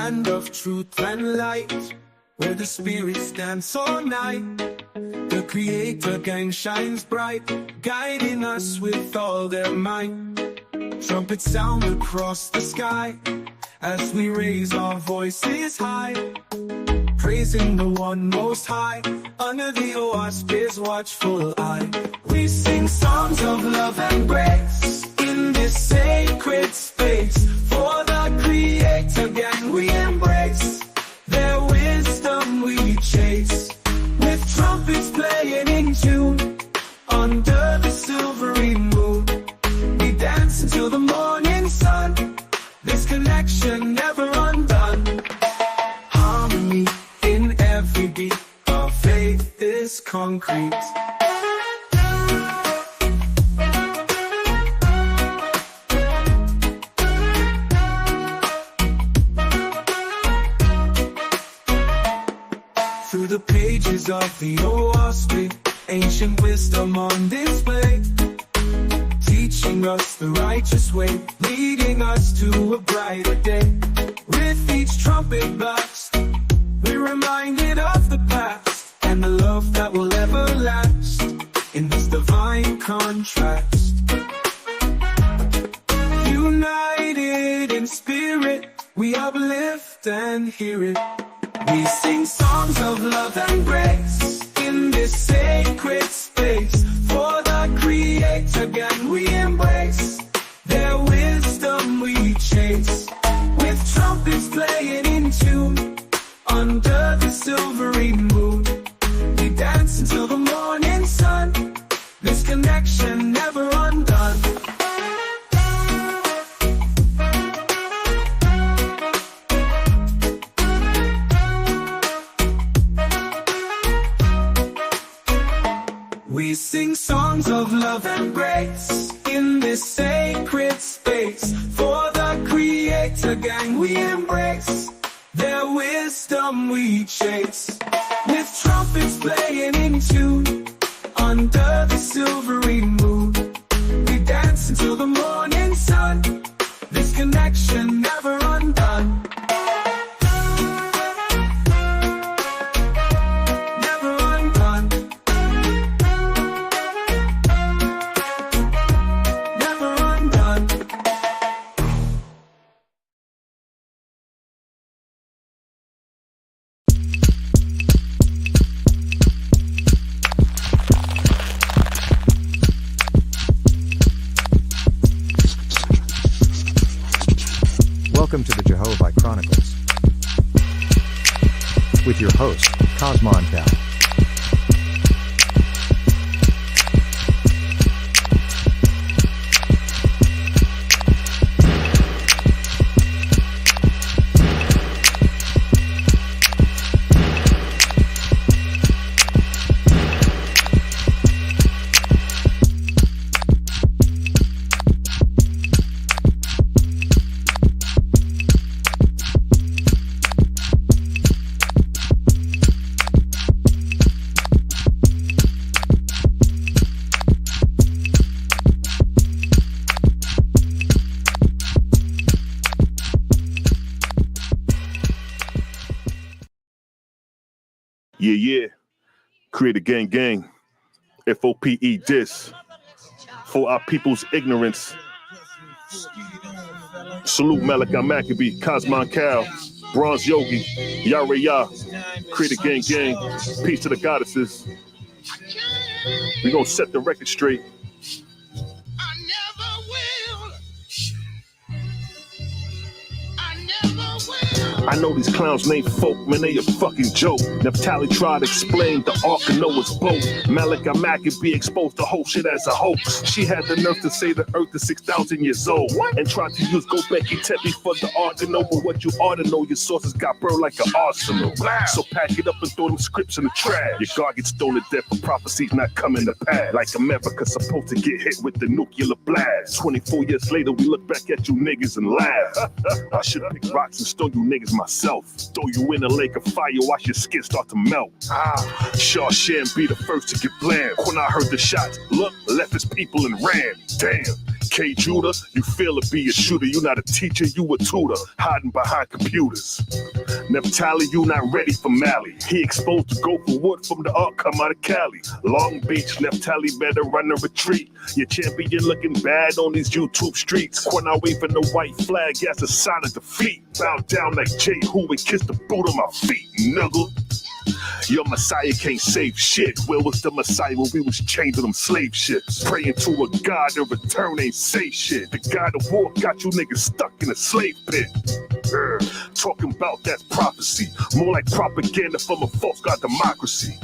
land of truth and light, where the spirits dance all night. The Creator gang shines bright, guiding us with all their might. Trumpets sound across the sky, as we raise our voices high, praising the one most high, under the auspicious watchful eye. We sing songs of love and grace, in this sacred space. For the Creator gang we embrace, their wisdom we chase, with trumpets playing in tune, under the silvery moon. We dance until the morning sun, this connection never undone. Harmony in every beat, our faith is concrete. Through the pages of the OSP, ancient wisdom on display, teaching us the righteous way, leading us to a brighter day. With each trumpet blast, we're reminded of the past, and the love that will ever last, in this divine contrast. United in spirit, we uplift and hear it. We sing songs of love and grace, in this sacred space. For the Creator gang we embrace, their wisdom we chase, with trumpets playing in tune, under the silvery moon. We dance until the morning sun, this connection never undone. love and grace in this sacred space. For the Creator gang we embrace, their wisdom we chase. With trumpets playing in tune, under the silvery moon, we dance until the morning sun. This connection never undone. Welcome to the Jehovih Chronicles with your host, Cosmon Cal. Yeah. Create a gang. FOPE dis. For our people's ignorance. Salute Malachi Maccabee, Cosmon Cal, Bronze Yogi, Yare Ya. Create a gang. Peace to the goddesses. We gonna set the record straight. I know these clowns ain't folk, man, they a fucking joke. Naphtali tried to explain the Ark of Noah's boat. Malachi Maccabee exposed the whole shit as a hoax. She had the nerve to say the earth is 6,000 years old. And tried to use Gobekli Tepe for the Ark to know, but what you ought to know, your sources got burned like an arsenal. So pack it up and throw them scripts in the trash. Your God gets stoned to death for prophecies not coming to pass. Like America's supposed to get hit with the nuclear blast. 24 years later, we look back at you niggas and laugh. I should pick rocks and stone you niggas myself. Throw you in a lake of fire, watch your skin start to melt. Shawshank be the first to get blamed. When I heard the shots, look, left his people and ran. Damn. K. Judah, you fail to be a shooter. You not a teacher, you a tutor, hiding behind computers. Naphtali, you not ready for Mali. He exposed to go for wood from the Ark, come out of Cali. Long Beach, Naphtali better run a retreat. Your champion looking bad on these YouTube streets. When I waving the white flag as a sign of defeat. Bow down like jehovih and kiss the boot of my feet, nigga. Your Messiah can't save shit. Where was the Messiah when we was chained to them slave ships? Praying to a God to return ain't say shit. The God of war got you niggas stuck in a slave pit. Talking about that's prophecy. More like propaganda from a false God democracy.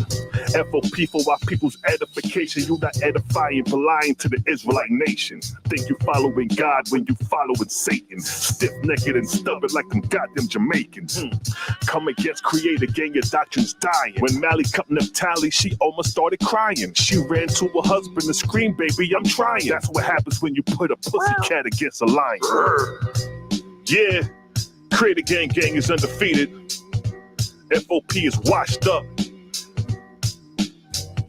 FOP for our people's edification. You not edifying, but lying to the Israelite nation. Think you following God when you following Satan. Stiff-necked and stubborn like them goddamn Jamaicans. Come against Creator, gang, your doctrine's dying. When Mally cut Naphtali, she almost started crying. She ran to her husband and screamed, baby, I'm trying. That's what happens when you put a pussycat against a lion. Yeah, Creator gang is undefeated. FOP is washed up.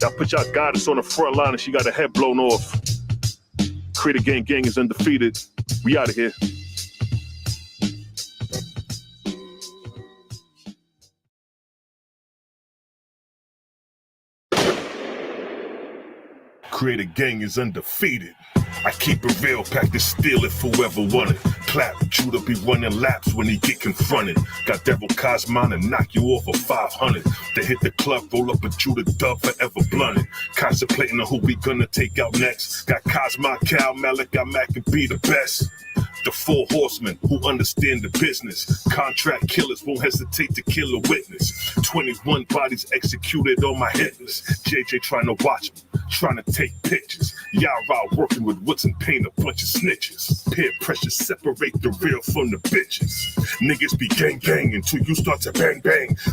Y'all put y'all goddess on the front line and she got her head blown off. Creator gang is undefeated. We out of here. Creator gang is undefeated. I keep it real, pack the steel if whoever want it. Clap, Judah be running laps when he get confronted. Got Devil Cosmon and knock you off of 500. They hit the club, roll up a Judah dub, forever blunted. Contemplating on who we gonna take out next. Got Cosmon Cal, Malachi Maccabee the best. The 4 horsemen who understand the business. Contract killers won't hesitate to kill a witness. 21 bodies executed on my hit list. JJ trying to watch me, trying to take pictures. Yara working with woods and paint, a bunch of snitches. Peer pressure separate the real from the bitches. Niggas be gang until you start to bang.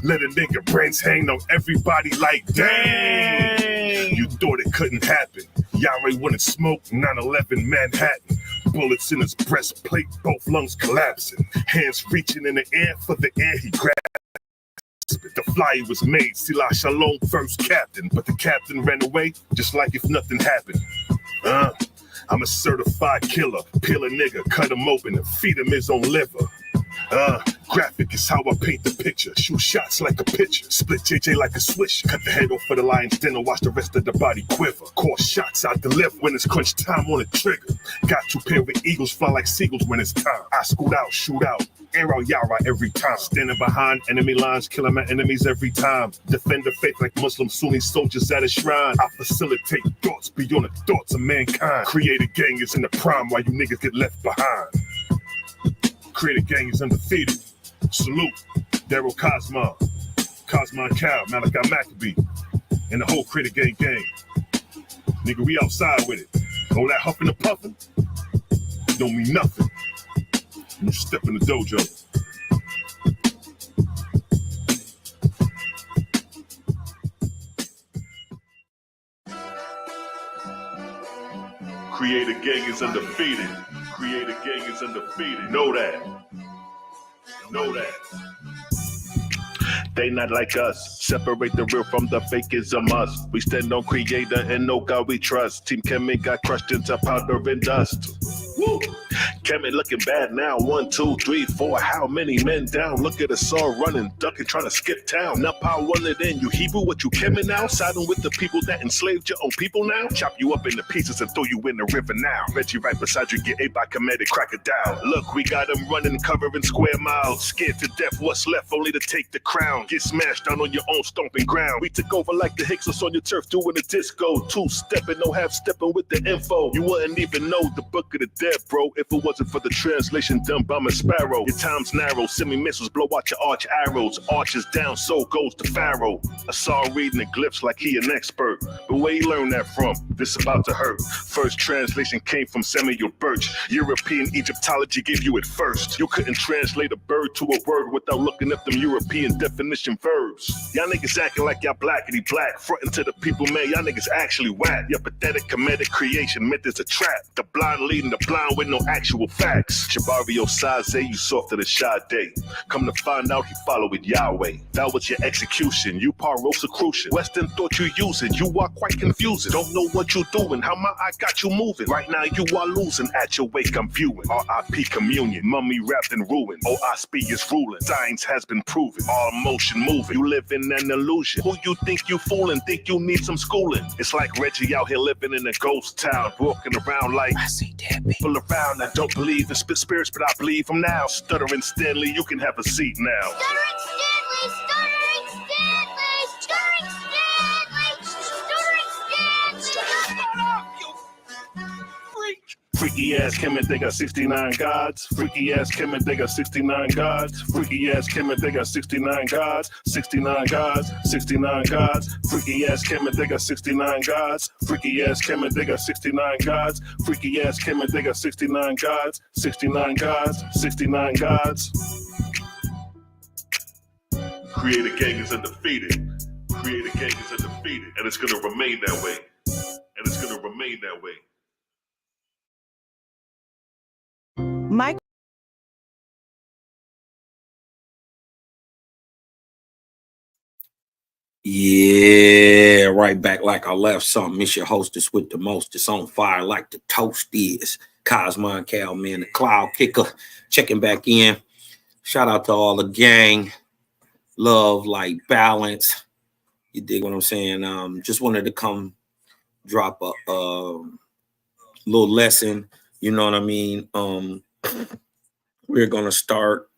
Let a nigga brains hang on everybody like dang. You thought it couldn't happen. Yahweh wouldn't smoke, 9/11 Manhattan. Bullets in his breastplate, both lungs collapsing. Hands reaching in the air for the air he grabbed. The flyer was made, Sila Shalom, first captain. But the captain ran away, just like if nothing happened. I'm a certified killer. Peel a nigga, cut him open and feed him his own liver. Graphic is how I paint the picture. Shoot shots like a pitcher. Split JJ like a swish. Cut the head off for the lion's den and watch the rest of the body quiver. Call shots I deliver when it's crunch time on the trigger. Got to pair with eagles, fly like seagulls when it's time. I scoot out, shoot out, air out Yara every time. Standing behind enemy lines, killing my enemies every time. Defend the faith like Muslim Sunni soldiers at a shrine. I facilitate thoughts beyond the thoughts of mankind. Create a gang is in the prime while you niggas get left behind. Creator gang is undefeated. Salute, Daryl Cosmon, Cosmon Cal, Malachi Maccabee, and the whole Creator gang. Nigga, we outside with it. All that huffing and puffing don't mean nothing. You step in the dojo. Creator gang is undefeated. Creator gang is undefeated. Know that. Know that. They not like us. Separate the real from the fake is a must. We stand on Creator and know God we trust. Team Kemet got crushed into powder and dust. Woo! Kemet looking bad now. 1, 2, 3, 4. How many men down? Look at us all running, ducking, trying to skip town. Now power one it in. You Hebrew, what you Kemet now? Siding with the people that enslaved your own people now? Chop you up into pieces and throw you in the river now. Reggie right beside you, get ate by Kemetic crocodile. Look, we got them running, covering square miles. Scared to death, what's left only to take the crown. Get smashed down on your own stomping ground. We took over like the Hicksers on your turf doing a disco. 2-stepping, no half-stepping with the info. You wouldn't even know the book of the dead, bro, if it wasn't for the translation done by my sparrow. Your time's narrow, semi-missiles blow out your arch arrows. Arches down, so goes the pharaoh. I saw him reading the glyphs like he an expert. But where he learned that from? This about to hurt. First translation came from Samuel Birch. European Egyptology gave you it first. You couldn't translate a bird to a word without looking up them European definition verbs. Y'all niggas acting like y'all blackity black. Frontin' to the people, man, y'all niggas actually whack. Your pathetic comedic creation meant there's a trap. The blind leading the blind with no actual facts. Shabario Saze, you softer than Sade. Come to find out he followed Yahweh. That was your execution. You Rosicrucian. Western thought you using. You are quite confusing. Don't know what you doing. How my eye got you moving. Right now you are losing. At your wake I'm viewing. R.I.P. communion. Mummy wrapped in ruin. OSP is ruling. Science has been proven. All motion moving. You live in an illusion. Who you think you fooling? Think you need some schooling. It's like Reggie out here living in a ghost town. Walking around like I see dead people around. I don't believe in spirits, but I believe them now. Stuttering Stanley, you can have a seat now. Stuttering Stanley. Freaky ass Kemet, they got 69 gods. Freaky ass Kemet, they got 69 gods. Freaky ass Kemet, they got 69 gods. 69 gods, 69 gods. Freaky ass Kemet, they got 69 gods. Freaky ass Kemet, they got 69 gods. Freaky ass Kemet, they got 69 gods. 69 gods, 69 gods. Creator gang is undefeated. Creator gang is undefeated. And it's gonna remain that way. And it's gonna remain that way. Mike. Yeah, right back like I left something. It's your hostess with the most. It's on fire like the toast is. Cosmon Cal, man, the cloud kicker, checking back in. Shout out to all the gang. Love, like, balance. You dig what I'm saying? Just wanted to come drop a little lesson. You know what I mean? We're going to start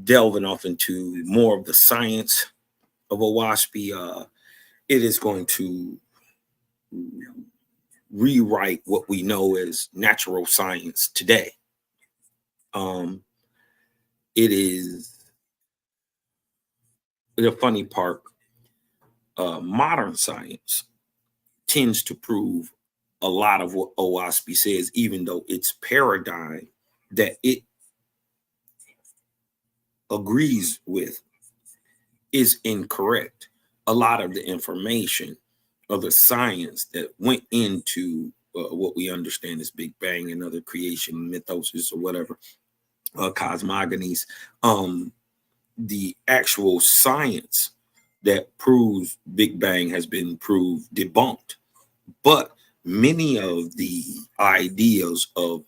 delving off into more of the science of OWASP. It is going to rewrite what we know as natural science today. It is the funny part. Modern science tends to prove a lot of what OWASP says, even though its paradigm that it agrees with is incorrect. A lot of the information of the science that went into what we understand as Big Bang and other creation mythoses or whatever, cosmogonies, the actual science that proves Big Bang has been proved debunked. But many of the ideas of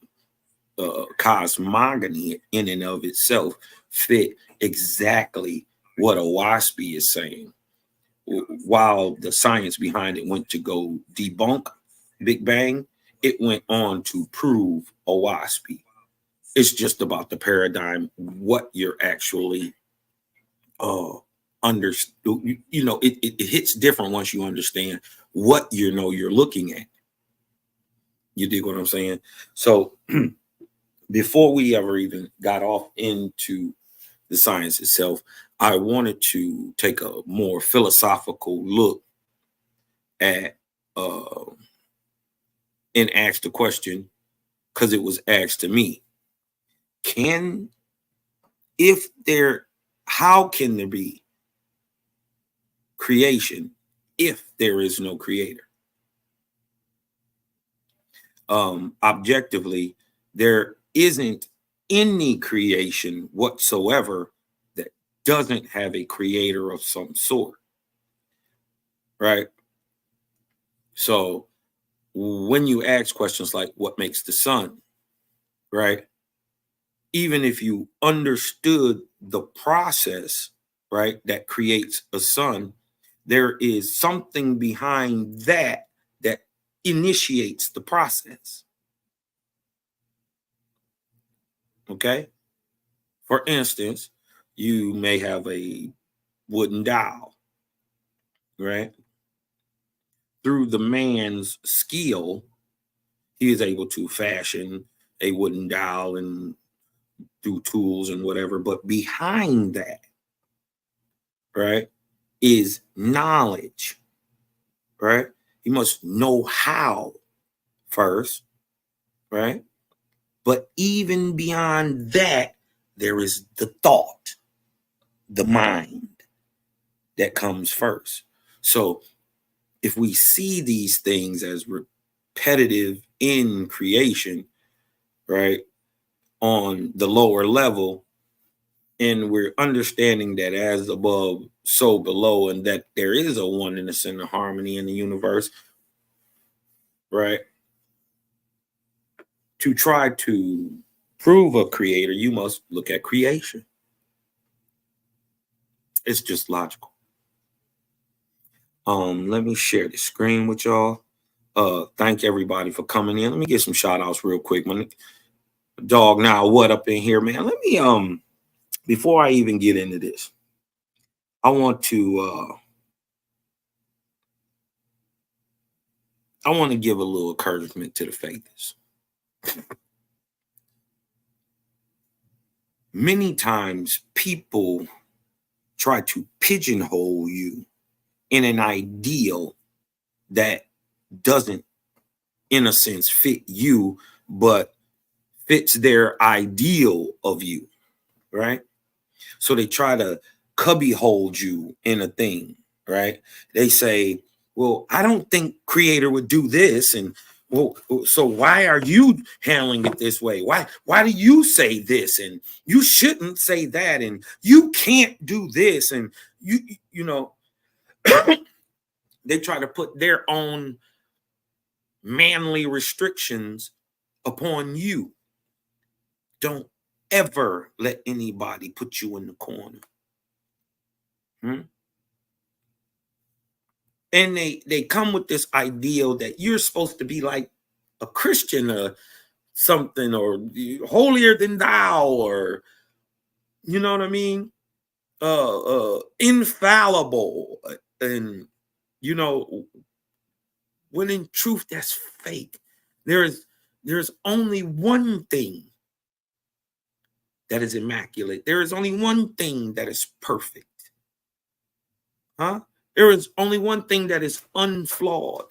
cosmogony in and of itself fit exactly what Owaspy is saying. While the science behind it went to go debunk Big Bang, it went on to prove Owaspy. It's just about the paradigm, what you're actually understood. You know, it hits different once you understand what you're looking at. You dig what I'm saying? So before we ever even got off into the science itself, I wanted to take a more philosophical look at and ask the question, because it was asked to me, how can there be creation if there is no creator? Objectively, there isn't any creation whatsoever that doesn't have a creator of some sort, right? So when you ask questions like what makes the sun, right? Even if you understood the process, right, that creates a sun, there is something behind that that initiates the process. Okay? For instance, you may have a wooden dowel, right? Through the man's skill, he is able to fashion a wooden dowel and do tools and whatever. But behind that, right, is knowledge, right? You must know how first, right? But even beyond that, there is the thought, the mind that comes first. So if we see these things as repetitive in creation, right, on the lower level, and we're understanding that as above, so below, and that there is a oneness and a harmony in the universe, right? To try to prove a creator, you must look at creation. It's just logical. Let me share the screen with y'all. Thank everybody for coming in. Let me get some shout outs real quick. My dog now what up in here, man. Let me before I even get into this, I want to give a little encouragement to the faithers. Many times people try to pigeonhole you in an ideal that doesn't, in a sense, fit you, but fits their ideal of you, right? So they try to cubby hold you in a thing, right? They say, well, I don't think creator would do this. And well, so why are you handling it this way? Why do you say this? And you shouldn't say that. And you can't do this. And you know, they try to put their own manly restrictions upon you. Don't ever let anybody put you in the corner. And they come with this ideal that you're supposed to be like a Christian or something, or holier than thou, or you know what I mean, infallible, and you know, when in truth that's fake. There's only one thing that is immaculate. There is only one thing that is perfect. There is only one thing that is unflawed.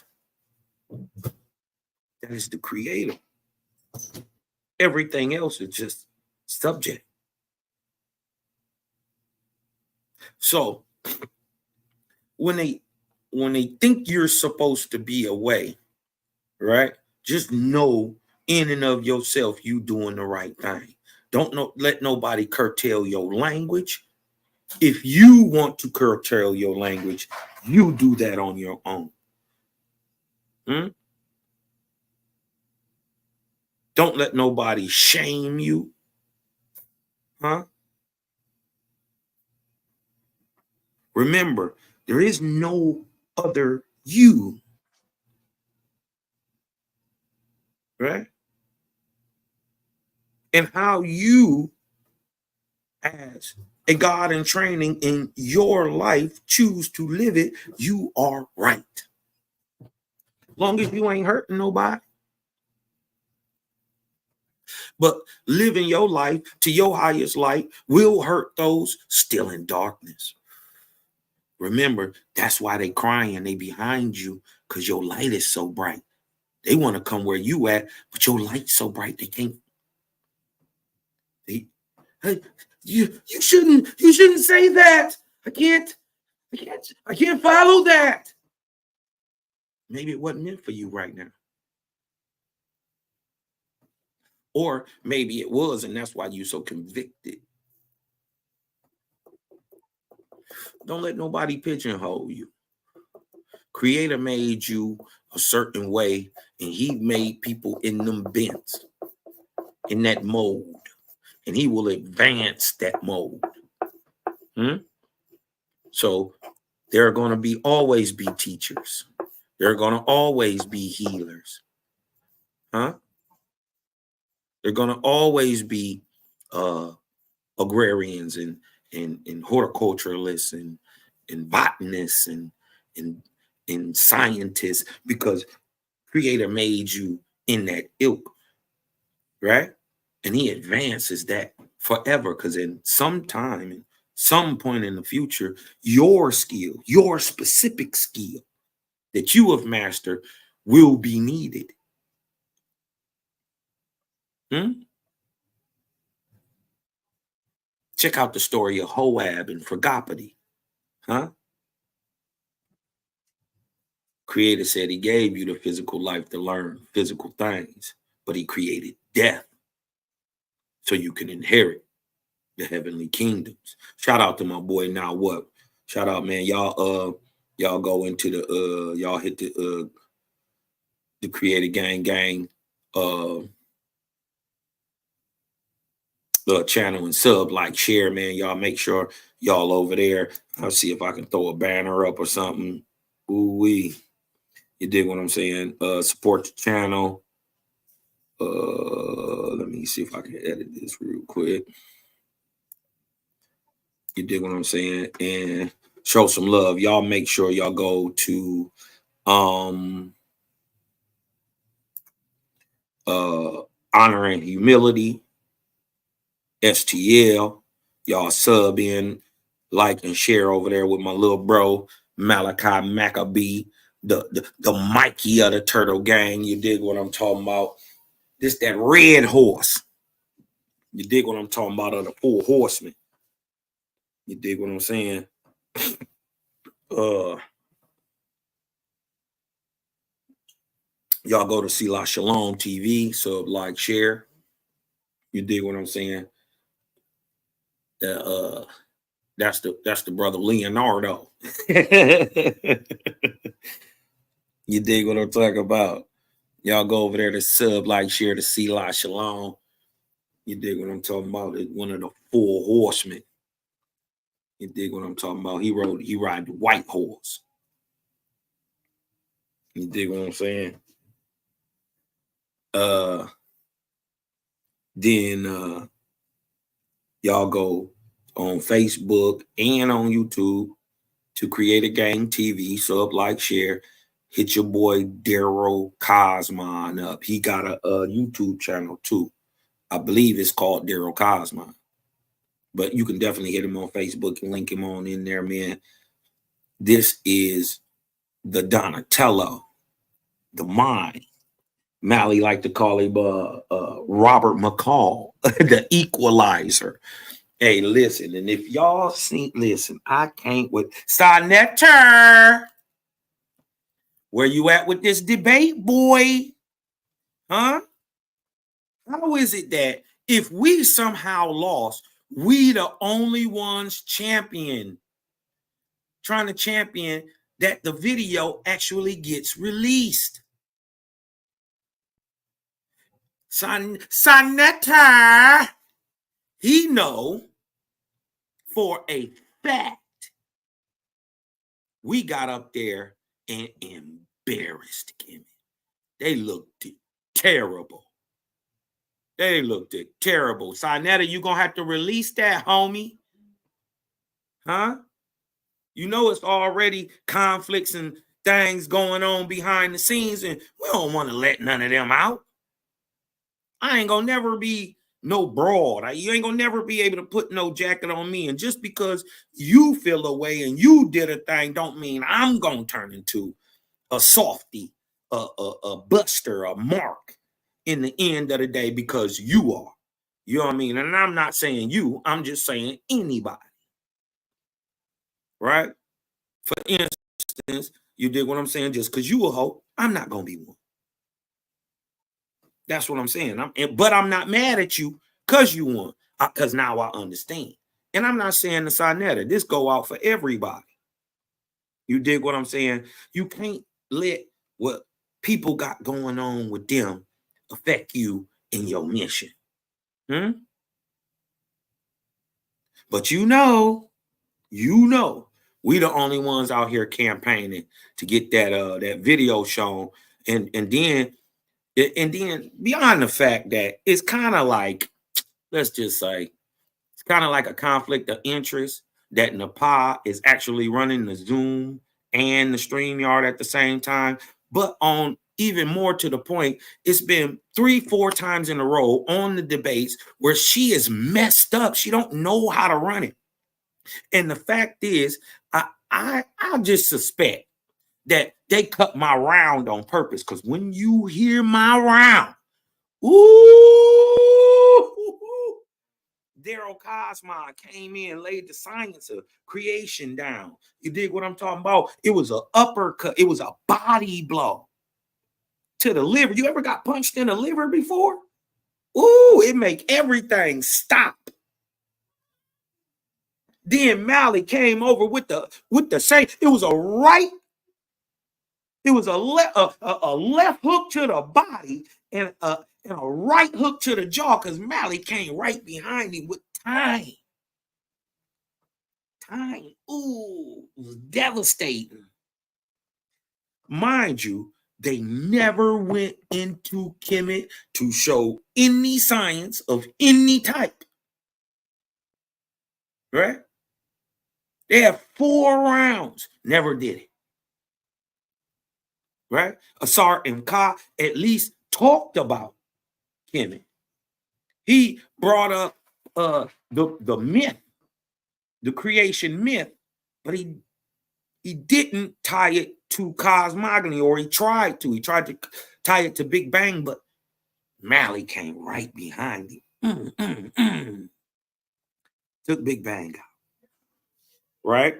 That is the creator. Everything else is just subject. So when they when they think you're supposed to be away, right? Just know in and of yourself, you doing the right thing. Let nobody curtail your language. If you want to curtail your language, you do that on your own. Don't let nobody shame you. Remember, there is no other you. Right? And how you, as a God in training in your life, choose to live it, you are right. Long as you ain't hurting nobody. But living your life to your highest light will hurt those still in darkness. Remember, that's why they crying. They behind you because your light is so bright. They want to come where you at, but your light's so bright they can't. You shouldn't say that. I can't follow that. Maybe it wasn't meant for you right now. Or maybe it was, and that's why you're so convicted. Don't let nobody pigeonhole you. Creator made you a certain way, and he made people in them bents, in that mold, and he will advance that mold. So there are going to be always be teachers. There are going to always be healers. There are going to always be agrarians and horticulturalists and botanists and scientists, because Creator made you in that ilk, right? And he advances that forever, because in some time, some point in the future, your skill, your specific skill that you have mastered will be needed. Check out the story of Hoab and Fragopity. Creator said he gave you the physical life to learn physical things, but he created death so you can inherit the heavenly kingdoms. Shout out to my boy Now What. Shout out, man. Y'all go into the y'all hit the Creator Gang channel and sub, like, share, man. Y'all make sure y'all over there. I'll see if I can throw a banner up or something. Ooh-wee. You dig what I'm saying? Support the channel. Let me see if I can edit this real quick. You dig what I'm saying? And show some love. Y'all make sure y'all go to Honor and Humility, STL. Y'all sub in, like, and share over there with my little bro Malachi Maccabee, the Mikey of the Turtle Gang. You dig what I'm talking about? This that red horse. You dig what I'm talking about? Of the 4 horsemen. You dig what I'm saying? Y'all go to Selah Shalom TV, sub, like, share. You dig what I'm saying? That's the brother Leonardo. You dig what I'm talking about? Y'all go over there to sub, like, share to Selah Shalom. You dig what I'm talking about? It's one of the 4 horsemen. You dig what I'm talking about? He ride the white horse. You dig what I'm saying? Then y'all go on Facebook and on YouTube to Creator Gang TV, sub, like, share. Hit your boy Daryl Cosmon up. He got a YouTube channel too. I believe it's called Daryl Cosmon. But you can definitely hit him on Facebook and link him on in there, man. This is the Donatello, the mind. Mally like to call him Robert McCall, the equalizer. Hey, listen, and if y'all see, listen, I can't wait. Sonetter. Where you at with this debate, boy? Huh? How is it that if we somehow lost, we the only ones trying to champion that the video actually gets released? Senator, he know for a fact we got up there and embarrassed him. They looked terrible. They looked terrible. Sinetta, you gonna have to release that, homie. Huh? You know it's already conflicts and things going on behind the scenes, and we don't want to let none of them out. I ain't gonna never be no broad. You ain't gonna never be able to put no jacket on me. And just because you feel away and you did a thing don't mean I'm gonna turn into a softy, a buster, a mark in the end of the day because you are. You know what I mean? And I'm not saying you, I'm just saying anybody. Right? For instance, you did what I'm saying, just because you a hoe, I'm not gonna be one. That's what I'm saying. But I'm not mad at you because you won, because now I understand. And I'm not saying the Sinetta. This go out for everybody. You dig what I'm saying? You can't let what people got going on with them affect you in your mission. But you know, we the only ones out here campaigning to get that video shown, and then beyond the fact that it's kind of like, let's just say, it's kind of like a conflict of interest that Nepal is actually running the Zoom and the StreamYard at the same time. But on even more to the point, it's been 3-4 times in a row on the debates where she is messed up. She don't know how to run it. And the fact is, I just suspect that they cut my round on purpose, because when you hear my round, Daryl Cosmon came in, laid the science of creation down. You dig what I'm talking about? It was an uppercut. It was a body blow to the liver. You ever got punched in the liver before? Ooh, it make everything stop. Then Mally came over with the same. It was a left hook to the body and a right hook to the jaw, because Mally came right behind him with time. Ooh, it was devastating. Mind you, they never went into Kemet to show any science of any type. Right? They have 4 rounds. Never did it. Right? Asar and Ka at least talked about Kemet. He brought up the myth, the creation myth, but he didn't tie it to cosmogony, or he tried to. He tried to tie it to Big Bang, but Mally came right behind him. Took Big Bang out. Right?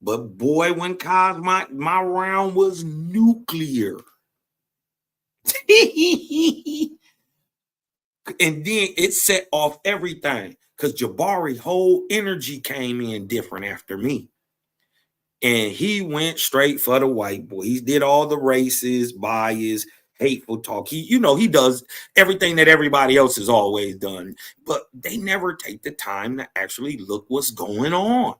But boy, when my round was nuclear. And then it set off everything, because Jabari's whole energy came in different after me. And he went straight for the white boy. He did all the racist, bias, hateful talk. He does everything that everybody else has always done. But they never take the time to actually look what's going on.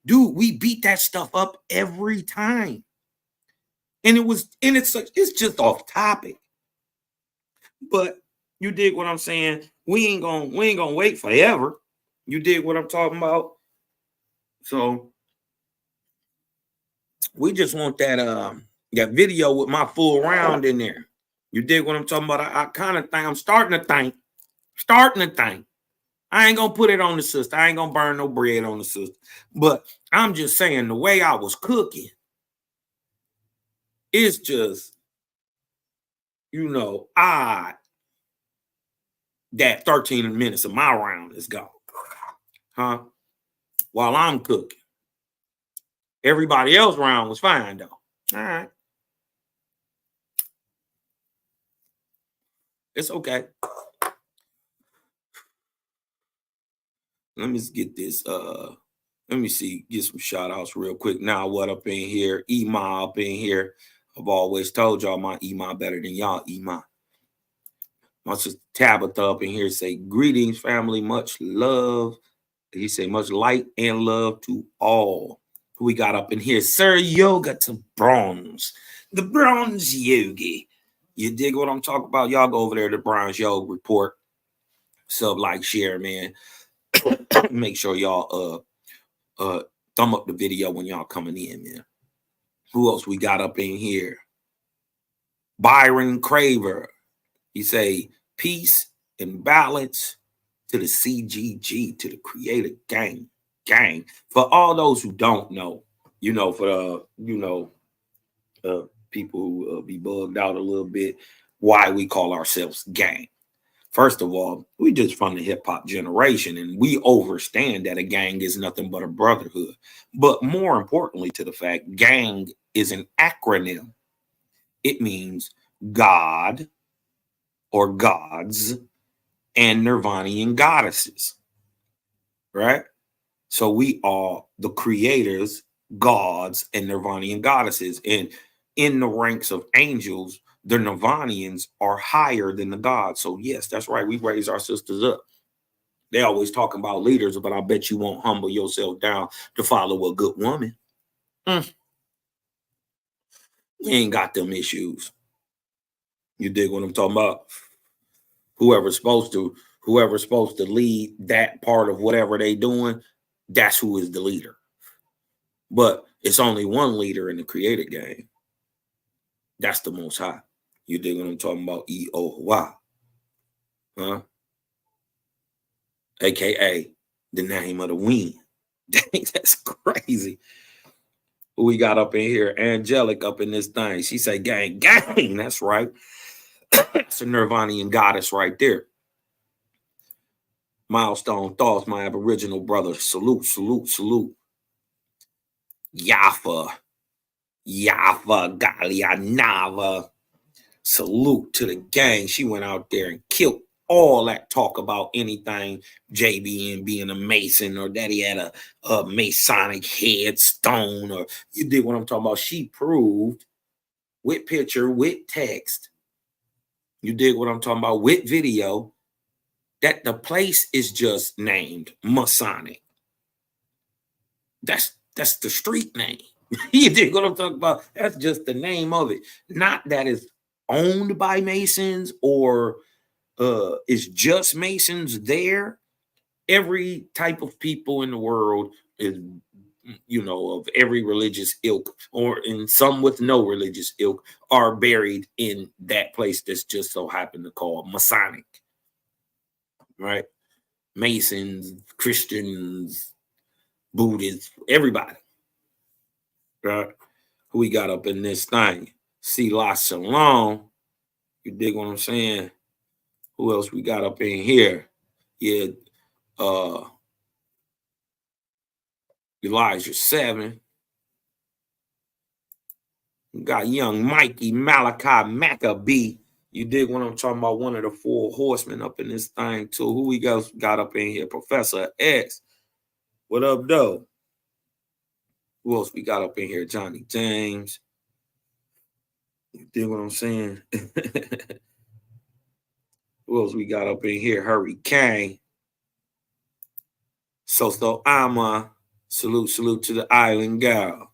Dude, we beat that stuff up every time. And it's just off topic. But you dig what I'm saying? We ain't gonna wait forever. You dig what I'm talking about? So we just want that video with my full round in there. You dig what I'm talking about? I kind of think I'm starting to think. I ain't gonna put it on the sister. I ain't gonna burn no bread on the sister. But I'm just saying, the way I was cooking, it's just, odd that 13 minutes of my round is gone. Huh? While I'm cooking. Everybody else round was fine, though. All right. It's okay. Let me just get this. Let me see. Get some shout outs real quick. Now, what up in here? Ema up in here. I've always told y'all my Ema better than y'all Ema. My sister Tabitha up in here say, greetings, family. Much love. He say, much light and love to all. Who we got up in here? Sir Yoga to Bronze. The Bronze Yogi. You dig what I'm talking about? Y'all go over there to Bronze Yoga Report. Sub, like, share, man. Make sure y'all thumb up the video when y'all coming in, man. Who else we got up in here? Byron Craver. He say, peace and balance to the CGG, to the Creator Gang. For all those who don't know, for people who be bugged out a little bit, why we call ourselves gang. First of all, we just from the hip hop generation, and we understand that a gang is nothing but a brotherhood. But more importantly to the fact, gang is an acronym. It means God or gods and Nirvanian goddesses, right? So we are the creators, gods, and Nirvanian goddesses. And in the ranks of angels, the Nirvanians are higher than the gods. So yes, that's right. We raise our sisters up. They always talking about leaders, but I bet you won't humble yourself down to follow a good woman. We ain't got them issues. You dig what I'm talking about? Whoever's supposed to lead that part of whatever they doing, that's who is the leader. But it's only one leader in the Creator Gang. That's the Most High. You dig what I'm talking about? Jehovih. Huh? AKA the name of the wind. Dang, that's crazy. Who we got up in here? Angelic up in this thing. She say, gang. That's right. It's a Nirvanian goddess right there. Milestone Thoughts, my Aboriginal brother. Salute. Yafa Galia Nava. Salute to the gang. She went out there and killed all that talk about anything JB and being a Mason, or that he had a Masonic headstone, or you did what I'm talking about. She proved with picture, with text, you dig what I'm talking about, with video, that the place is just named Masonic. That's the street name. You dig what I'm talking about? That's just the name of it. Not that it's owned by Masons or it's just Masons there. Every type of people in the world is, of every religious ilk, or in some with no religious ilk, are buried in that place that's just so happened to call Masonic. Right? Masons, Christians, Buddhists, everybody. Right? Who we got up in this thing? See La Shalom. You dig what I'm saying? Who else we got up in here? Yeah, Elijah 7. We got young Mikey Malachi Maccabee. You dig what I'm talking about? One of the 4 horsemen up in this thing too. Who we got up in here? Professor X. What up, though? Who else we got up in here? Johnny James. You dig what I'm saying? Who else we got up in here? Hurricane. So Ama. Salute to the island gal.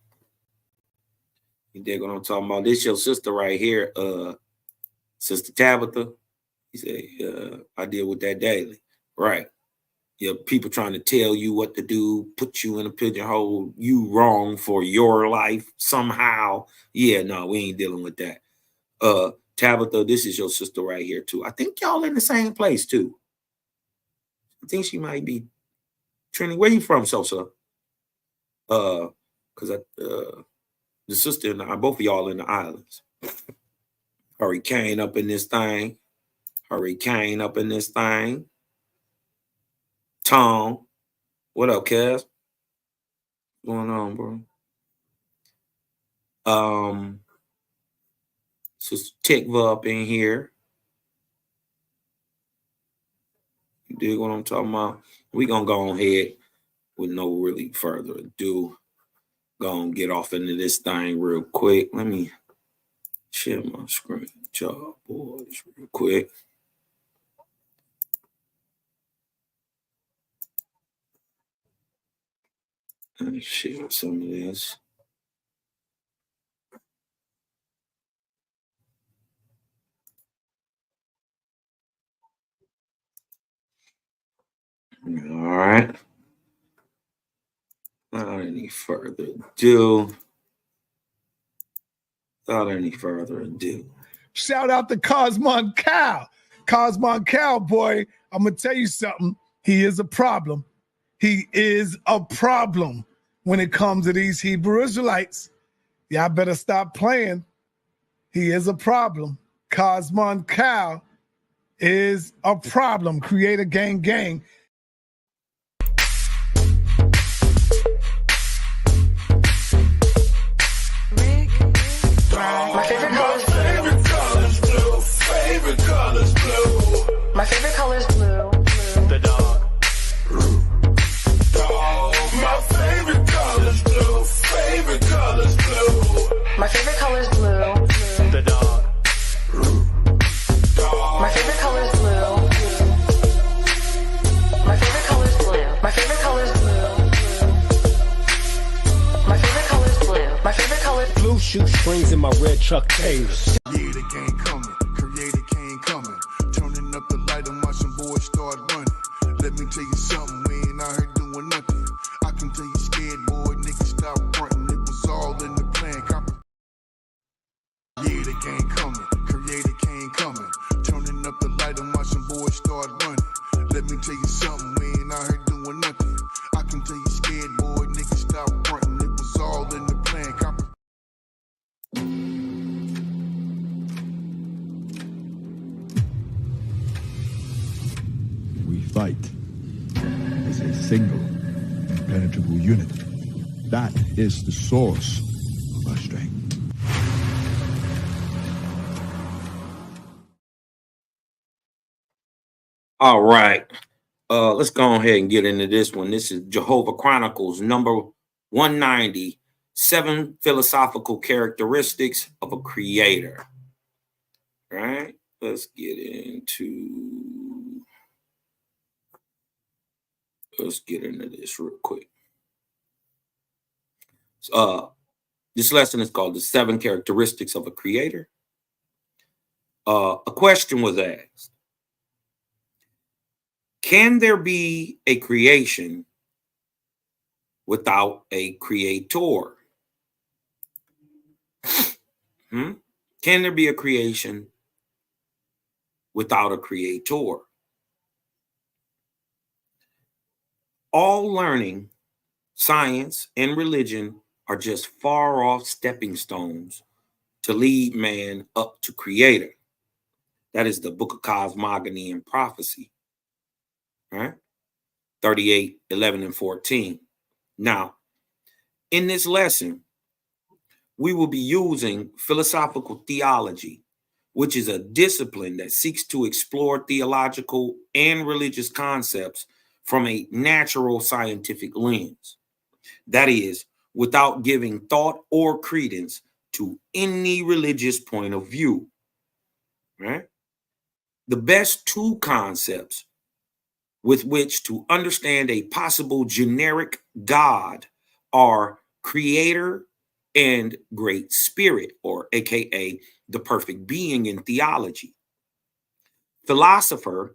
You dig what I'm talking about? This your sister right here, Sister Tabitha. He said, I deal with that daily. Right. Yeah, people trying to tell you what to do, put you in a pigeonhole, you wrong for your life somehow. Yeah, no, we ain't dealing with that. Tabitha, this is your sister right here too. I think y'all in the same place too. I think she might be Trini. Where you from, Sosa? Because the sister and I, both of y'all in the islands. Hurricane up in this thing. Tom, what up, Cass? What's going on, bro? Sister Tikva up in here. You dig what I'm talking about? We're going to go ahead with no really further ado. Go and get off into this thing real quick. Let me share my screen, y'all boys, real quick. Let me share some of this. All right. Without any further ado. Shout out to Cosmon Cal. Cosmon Cal, boy, I'm going to tell you something. He is a problem. He is a problem when it comes to these Hebrew Israelites. Y'all better stop playing. He is a problem. Cosmon Cal is a problem. Creator gang gang. My favorite color is blue. Favorite color is blue. My favorite color is blue. The dog. My favorite color is blue. Favorite color is blue. My favorite color is blue. The dog. My favorite color is blue. My favorite color is blue. My favorite color is blue. My favorite color is blue. My favorite color is blue shoestrings in my red truck Taylors. Yeah, the game coming, creator king coming. Turning up the light and watch some boys start running. Let me tell you something, we ain't out here doing nothing. I can tell you scared, boy, niggas stop fronting. It was all in the plan. Yeah, the game coming, creator king coming. Turning up the light and watch some boys start running. Let me tell you something, we ain't out here doing nothing. I can tell you scared, boy, niggas stop fronting. It was all in the plan. We fight as a single, impenetrable unit. That is the source of our strength. All right. Let's go ahead and get into this one. This is Jehovah Chronicles number 190, 7 philosophical characteristics of a creator. All right. Let's get into this real quick. This lesson is called the 7 characteristics of a creator. A question was asked. Can there be a creation without a creator? Can there be a creation without a creator? All learning, science, and religion are just far off stepping stones to lead man up to creator. That is the book of Cosmogony and Prophecy. Right? 38, 11, and 14. Now, in this lesson, we will be using philosophical theology, which is a discipline that seeks to explore theological and religious concepts from a natural scientific lens. That is, without giving thought or credence to any religious point of view. Right? The best 2 concepts with which to understand a possible generic God are creator and great spirit, or AKA the perfect being in theology. Philosopher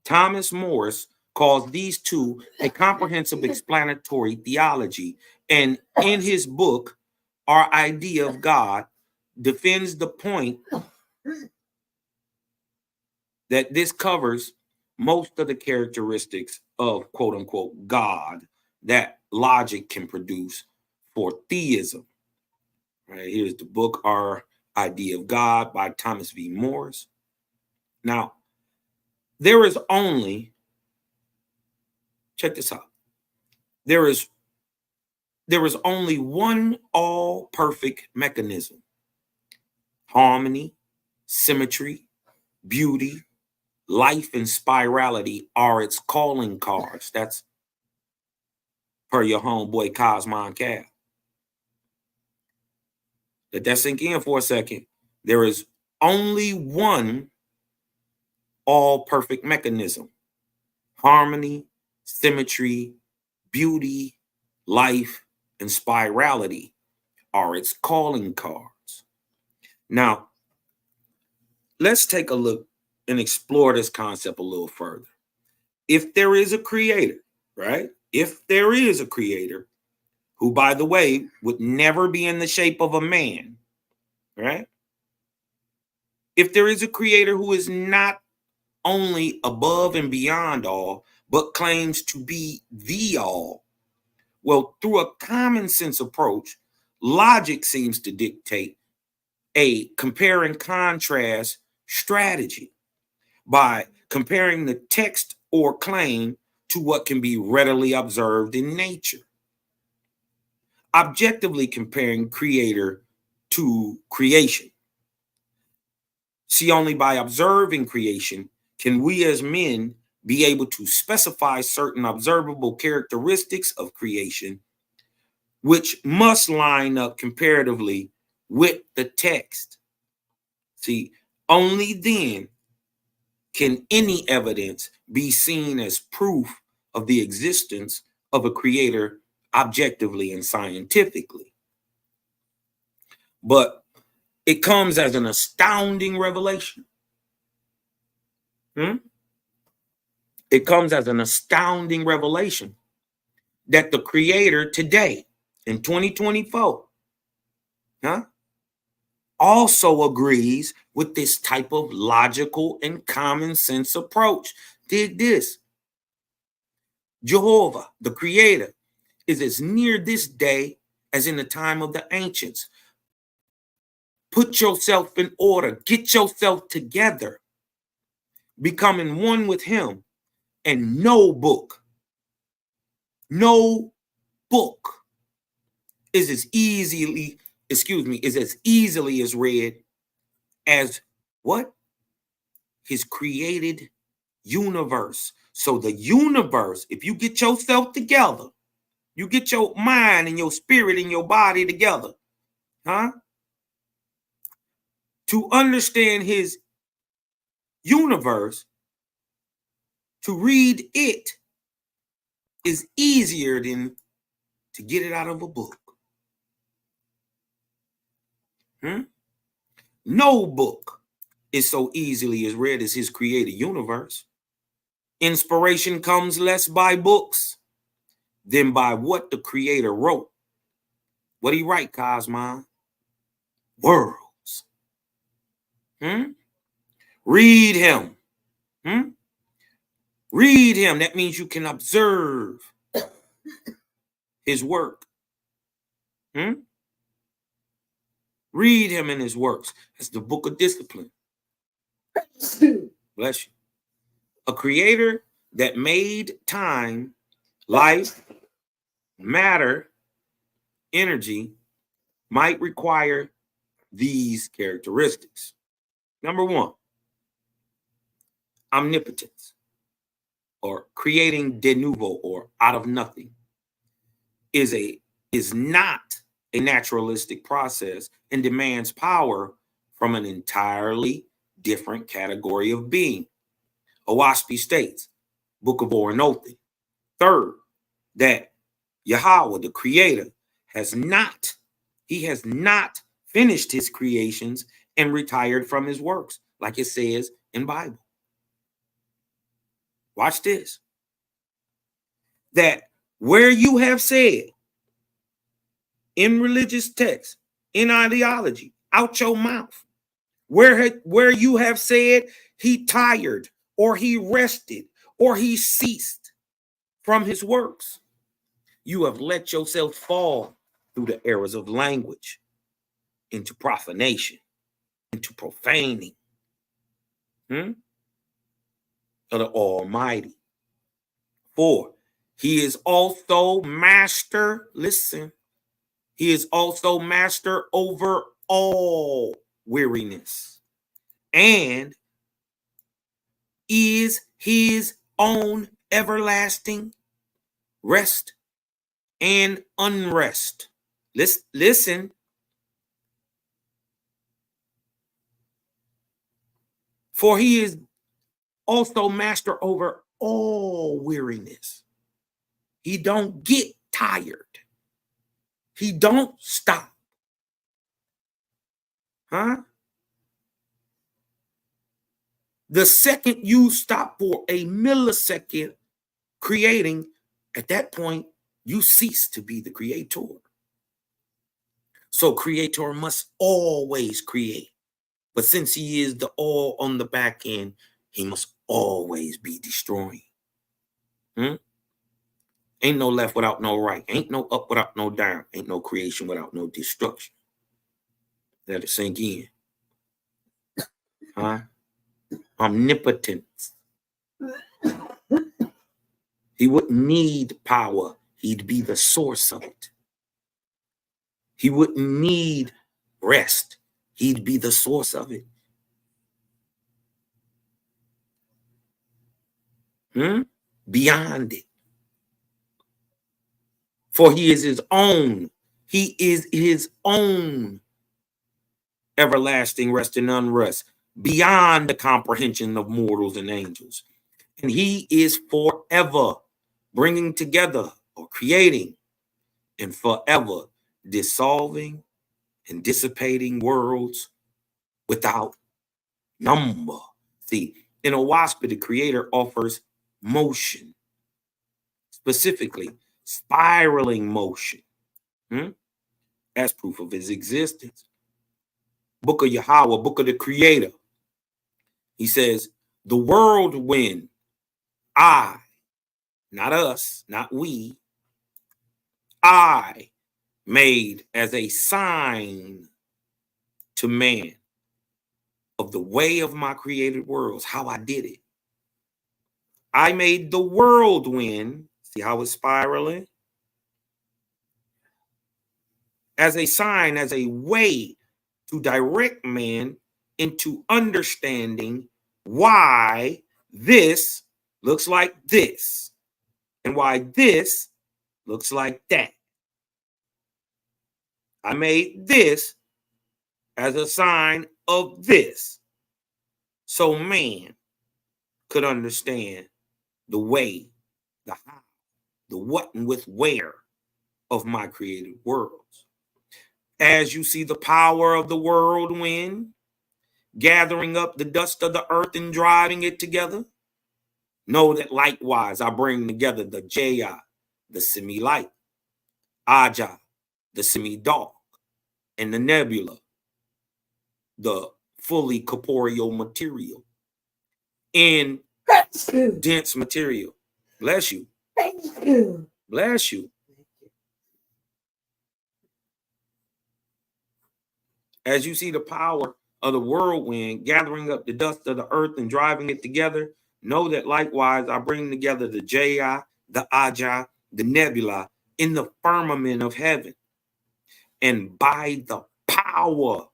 Thomas Morris calls these 2 a comprehensive explanatory theology, and in his book, Our Idea of God, defends the point that this covers most of the characteristics of quote unquote God that logic can produce for theism. Right, here's the book, Our Idea of God by Thomas V. Morris. Now, there is only, check this out, there is there is only one all-perfect mechanism. Harmony, symmetry, beauty, life, and spirality are its calling cards. That's per your homeboy Cosmon Cal. Let that sink in for a second. There is only one all-perfect mechanism. Harmony, symmetry, beauty, life, and spirality are its calling cards. Now, let's take a look and explore this concept a little further. If there is a creator, right? If there is a creator who, by the way, would never be in the shape of a man, right? If there is a creator who is not only above and beyond all, but claims to be the all, well, through a common sense approach, logic seems to dictate a compare and contrast strategy by comparing the text or claim to what can be readily observed in nature. Objectively comparing creator to creation. See, only by observing creation can we as men be able to specify certain observable characteristics of creation, which must line up comparatively with the text. See, only then can any evidence be seen as proof of the existence of a creator objectively and scientifically. But it comes as an astounding revelation. It comes as an astounding revelation that the creator today in 2024 also agrees with this type of logical and common sense approach. Dig this. Jehovah, the creator, is as near this day as in the time of the ancients. Put yourself in order. Get yourself together. Becoming one with him. And no book is as easily as read as what? His created universe. So the universe, if you get yourself together, you get your mind and your spirit and your body together, to understand his universe, to read it is easier than to get it out of a book. No book is so easily as read as his created universe. Inspiration comes less by books than by what the creator wrote. What he write, Cosmon? Worlds. Read him. Read him. That means you can observe his work. Read him in his works. That's the book of discipline. Bless you. A creator that made time, life, matter, energy might require these characteristics. Number one, omnipotence, or creating de novo, or out of nothing, is not a naturalistic process and demands power from an entirely different category of being. Owaspi states, Book of Orinothi, third, that Yahweh, the creator, has not finished his creations and retired from his works, like it says in Bible. Watch this. That where you have said in religious texts, in ideology, out your mouth, where you have said he tired, or he rested, or he ceased from his works, you have let yourself fall through the errors of language into profanation, into profaning of the Almighty. 4, he is also master, listen, He is also master over all weariness and is his own everlasting rest and unrest. Listen. For he is also master over all weariness. He don't get tired. He don't stop. Huh? The second you stop for a millisecond creating, at that point, you cease to be the creator. So creator must always create. But since he is the all on the back end, he must always be destroying. Ain't no left without no right. Ain't no up without no down. Ain't no creation without no destruction. Let it sink in. Huh? Omnipotence. He wouldn't need power. He'd be the source of it. He wouldn't need rest. He'd be the source of it. Beyond it. For he is his own. He is his own everlasting rest and unrest, beyond the comprehension of mortals and angels. And he is forever bringing together or creating and forever dissolving and dissipating worlds without number. See, in a wasp, the creator offers motion, specifically spiraling motion, as proof of his existence. Book of Yahweh, book of the creator. He says, the whirlwind, I, not us, not we, I made as a sign to man of the way of my created worlds, how I did it. I made the whirlwind, see how it's spiraling? As a sign, as a way to direct man into understanding why this looks like this and why this looks like that. I made this as a sign of this so man could understand the way, the how, the what and with where of my created worlds. As you see the power of the whirlwind gathering up the dust of the earth and driving it together, know that likewise I bring together the Jaya, the semi-light, Aja, the semi-dark, and the nebula, the fully corporeal material, in dense material. Bless you. Bless you. As you see the power of the whirlwind gathering up the dust of the earth and driving it together, know that likewise I bring together the Jaya, the Aja, the nebula in the firmament of heaven. And by the power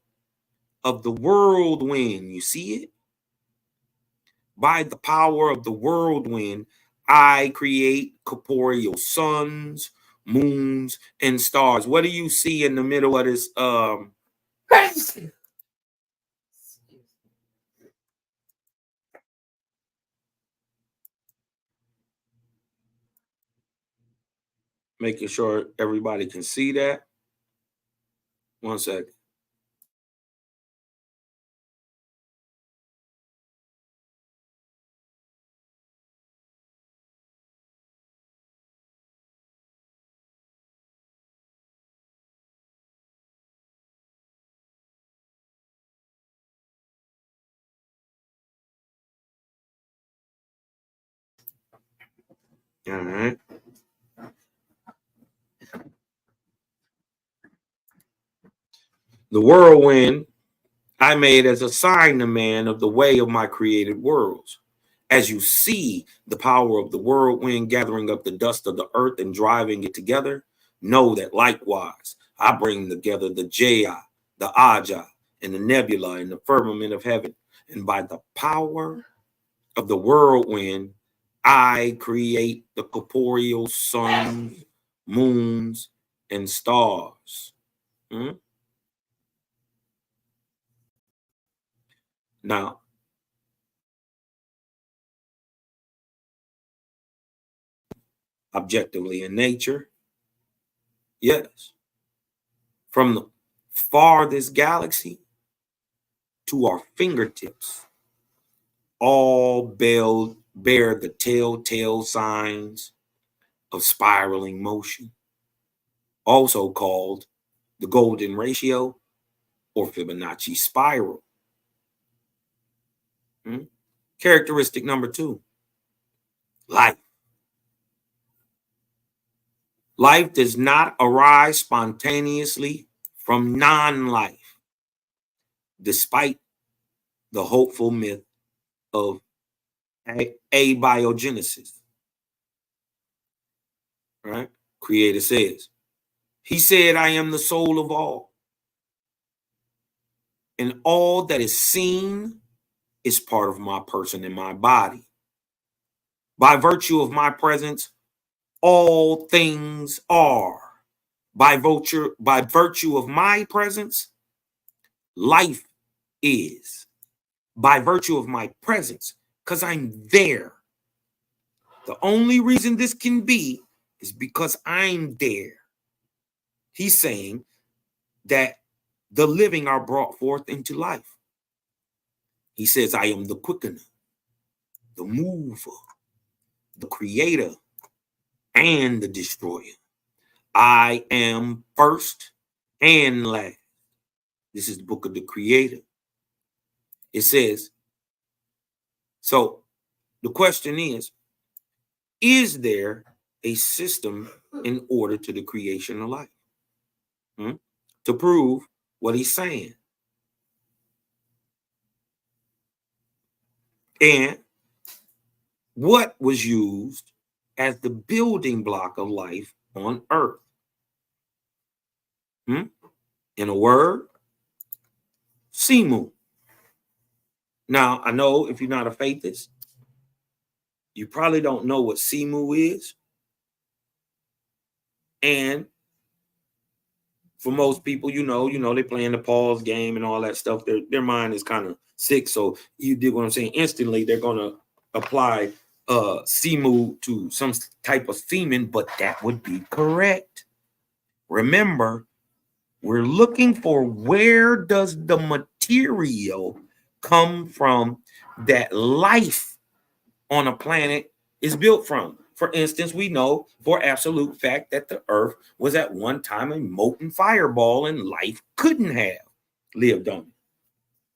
of the whirlwind, you see it? By the power of the whirlwind, I create corporeal suns, moons, and stars. What do you see in the middle of this? Making sure everybody can see that. 1 second. All right. The whirlwind I made as a sign to man of the way of my created worlds. As you see the power of the whirlwind gathering up the dust of the earth and driving it together, know that likewise I bring together the Jaya, the Aja, and the nebula and the firmament of heaven. And by the power of the whirlwind, I create the corporeal suns, moons, and stars. Now, objectively in nature, yes. From the farthest galaxy to our fingertips, all bear the telltale signs of spiraling motion, also called the golden ratio or Fibonacci spiral. Characteristic number 2, life. Life does not arise spontaneously from non-life, despite the hopeful myth of abiogenesis. Right? Creator says, he said, I am the soul of all. And all that is seen is part of my person and my body. By virtue of my presence, all things are. By virtue of my presence, life is. By virtue of my presence, because I'm there. The only reason this can be is because I'm there. He's saying that the living are brought forth into life. He says, I am the quickener, the mover, the creator, and the destroyer. I am first and last. This is the book of the Creator. It says, so the question is there a system in order to the creation of life? To prove what he's saying. And what was used as the building block of life on earth? In a word, Simu. Now, I know if you're not a faithist, you probably don't know what Simu is. And for most people, you know, they're playing the pause game and all that stuff. Their mind is kind of sick. So you dig what I'm saying? Instantly, they're going to apply Simu to some type of semen, but that would be correct. Remember, we're looking for where does the material come from that life on a planet is built from. For instance, we know for absolute fact that the earth was at one time a molten fireball and life couldn't have lived on it,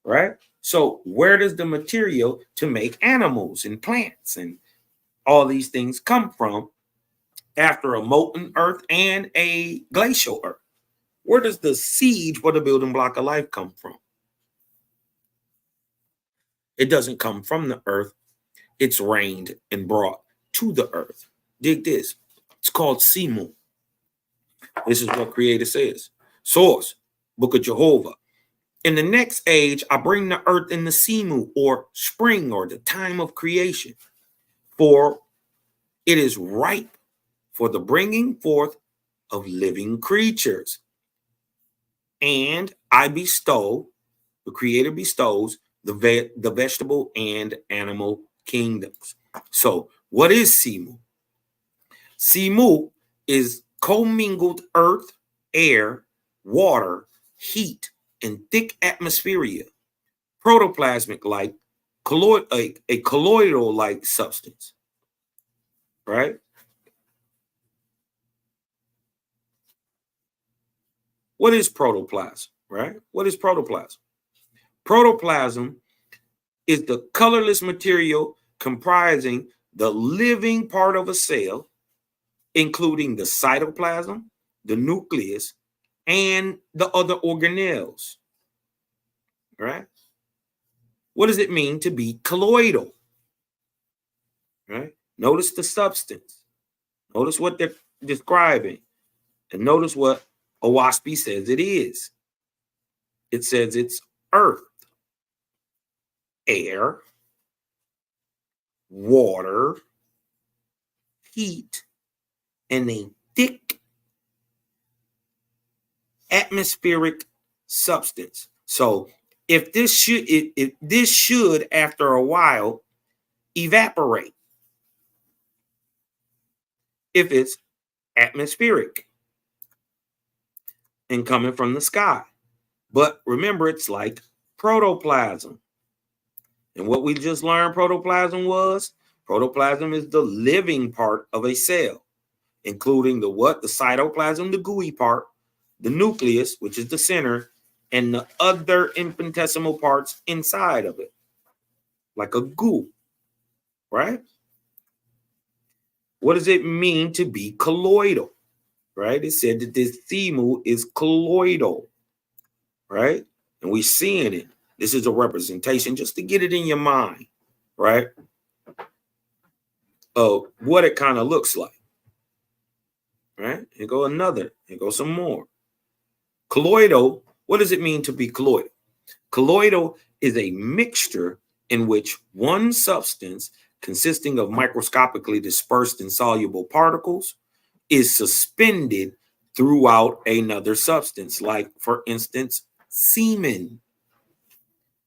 right? So where does the material to make animals and plants and all these things come from after a molten earth and a glacial earth? Where does the seed for the building block of life come from? It doesn't come from the earth. It's rained and brought to the earth. Dig this. It's called Simu. This is what Creator says. Source, Book of Jehovah. In the next age, I bring the earth in the Simu, or spring, or the time of creation. For it is ripe for the bringing forth of living creatures. And I bestow, the Creator bestows, the vegetable and animal kingdoms. So what is Simu? Simu is commingled earth, air, water, heat, and thick atmosphere, protoplasmic-like, a colloidal-like substance, right? What is protoplasm, right? What is protoplasm? Protoplasm is the colorless material comprising the living part of a cell, including the cytoplasm, the nucleus, and the other organelles, right? What does it mean to be colloidal, right? Notice the substance. Notice what they're describing. And notice what Owaspy says it is. It says it's earth, air, water, heat, and a thick atmospheric substance. So if this should after a while evaporate if it's atmospheric and coming from the sky. But remember, it's like protoplasm. And what we just learned protoplasm was, protoplasm is the living part of a cell, including the what? The cytoplasm, the gooey part, the nucleus, which is the center, and the other infinitesimal parts inside of it, like a goo, right? What does it mean to be colloidal, right? It said that this themu is colloidal, right? And we're seeing it. This is a representation just to get it in your mind, right? Of what it kind of looks like, right? And go another, and go some more. Colloidal, what does it mean to be colloidal? Colloidal is a mixture in which one substance consisting of microscopically dispersed insoluble particles is suspended throughout another substance, like, for instance, semen,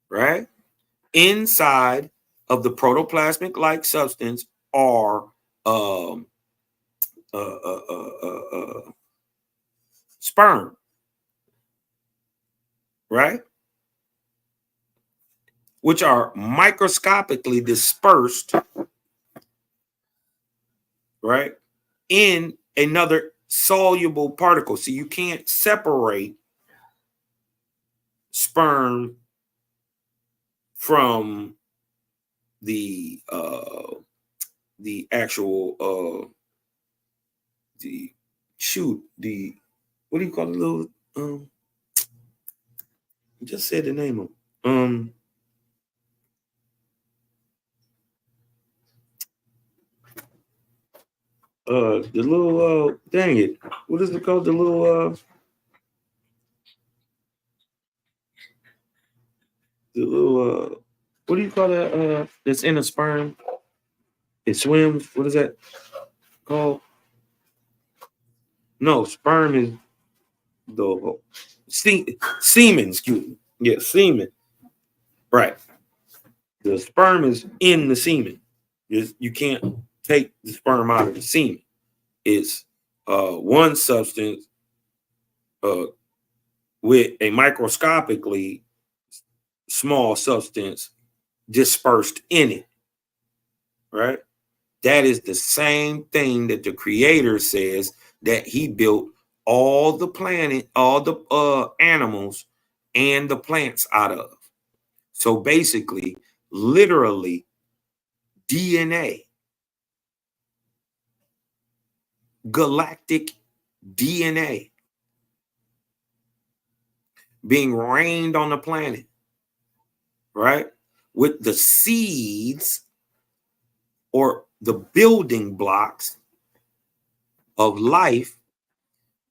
right? Inside of the protoplasmic-like substance are sperm, right? Which are microscopically dispersed, right, in another soluble particle. So you can't separate sperm from the actual what do you call it, little just said the name of the little dang it, what is it called, the little what do you call that that's in a sperm, it swims, what is that called? No, sperm is the semen, excuse me. Yeah, semen. Right. The sperm is in the semen. You can't take the sperm out of the semen. It's one substance with a microscopically small substance dispersed in it. Right? That is the same thing that the Creator says that He built all the planet, all the animals and the plants out of. So basically, literally, DNA, galactic DNA being rained on the planet, right? With the seeds or the building blocks of life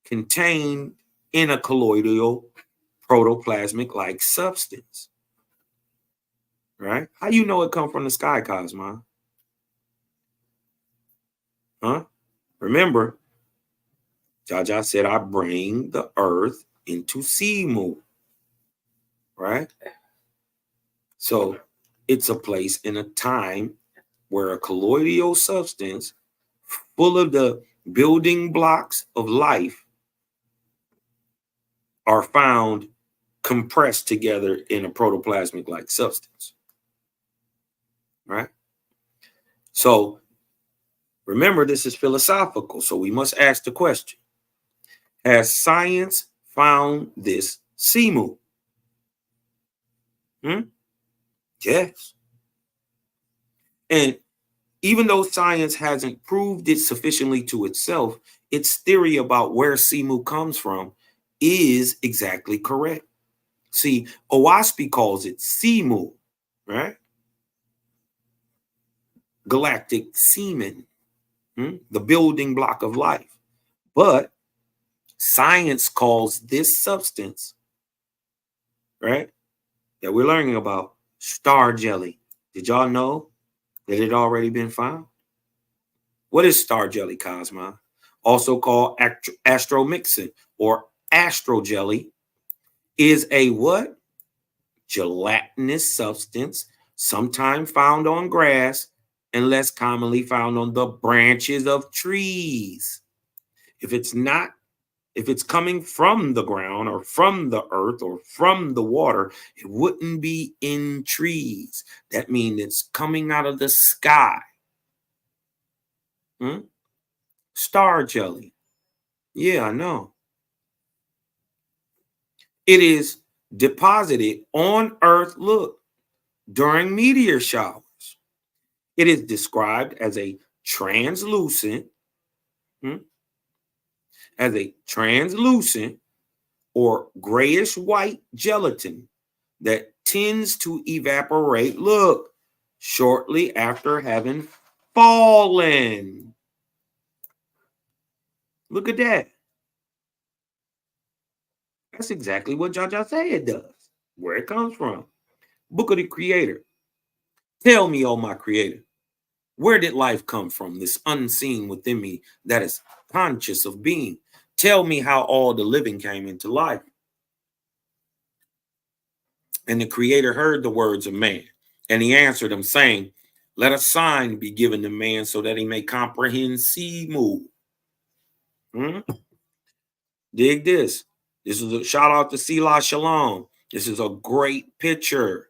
contained in a colloidal protoplasmic-like substance, right? How you know it come from the sky, Cosmo? Huh? Remember, Jaja said, I bring the earth into Simu, right? So it's a place in a time where a colloidal substance full of the building blocks of life are found compressed together in a protoplasmic-like substance, right? So remember, this is philosophical, so we must ask the question, has science found this Simu? Yes. And even though science hasn't proved it sufficiently to itself, its theory about where Simu comes from is exactly correct. See, Owaspy calls it Simu, right? Galactic semen, the building block of life. But Science calls this substance, right, that we're learning about star jelly. Did y'all know that it already been found? What is star jelly, Cosma? Also called astromyxin or astro jelly, is a what? Gelatinous substance, sometimes found on grass and less commonly found on the branches of trees. If it's coming from the ground or from the earth or from the water, it wouldn't be in trees. That means it's coming out of the sky. Star jelly. Yeah, I know. It is deposited on Earth, look, during meteor showers. It is described as a translucent, or grayish white gelatin that tends to evaporate, look, shortly after having fallen. Look at that. That's exactly what Jaja said it does, where it comes from. Book of the Creator. Tell me, oh my Creator, where did life come from, this unseen within me that is conscious of being? Tell me how all the living came into life. And the Creator heard the words of man, and he answered him, saying, let a sign be given to man so that he may comprehend, see, move. Dig this. This is a shout out to Selah Shalom. This is a great picture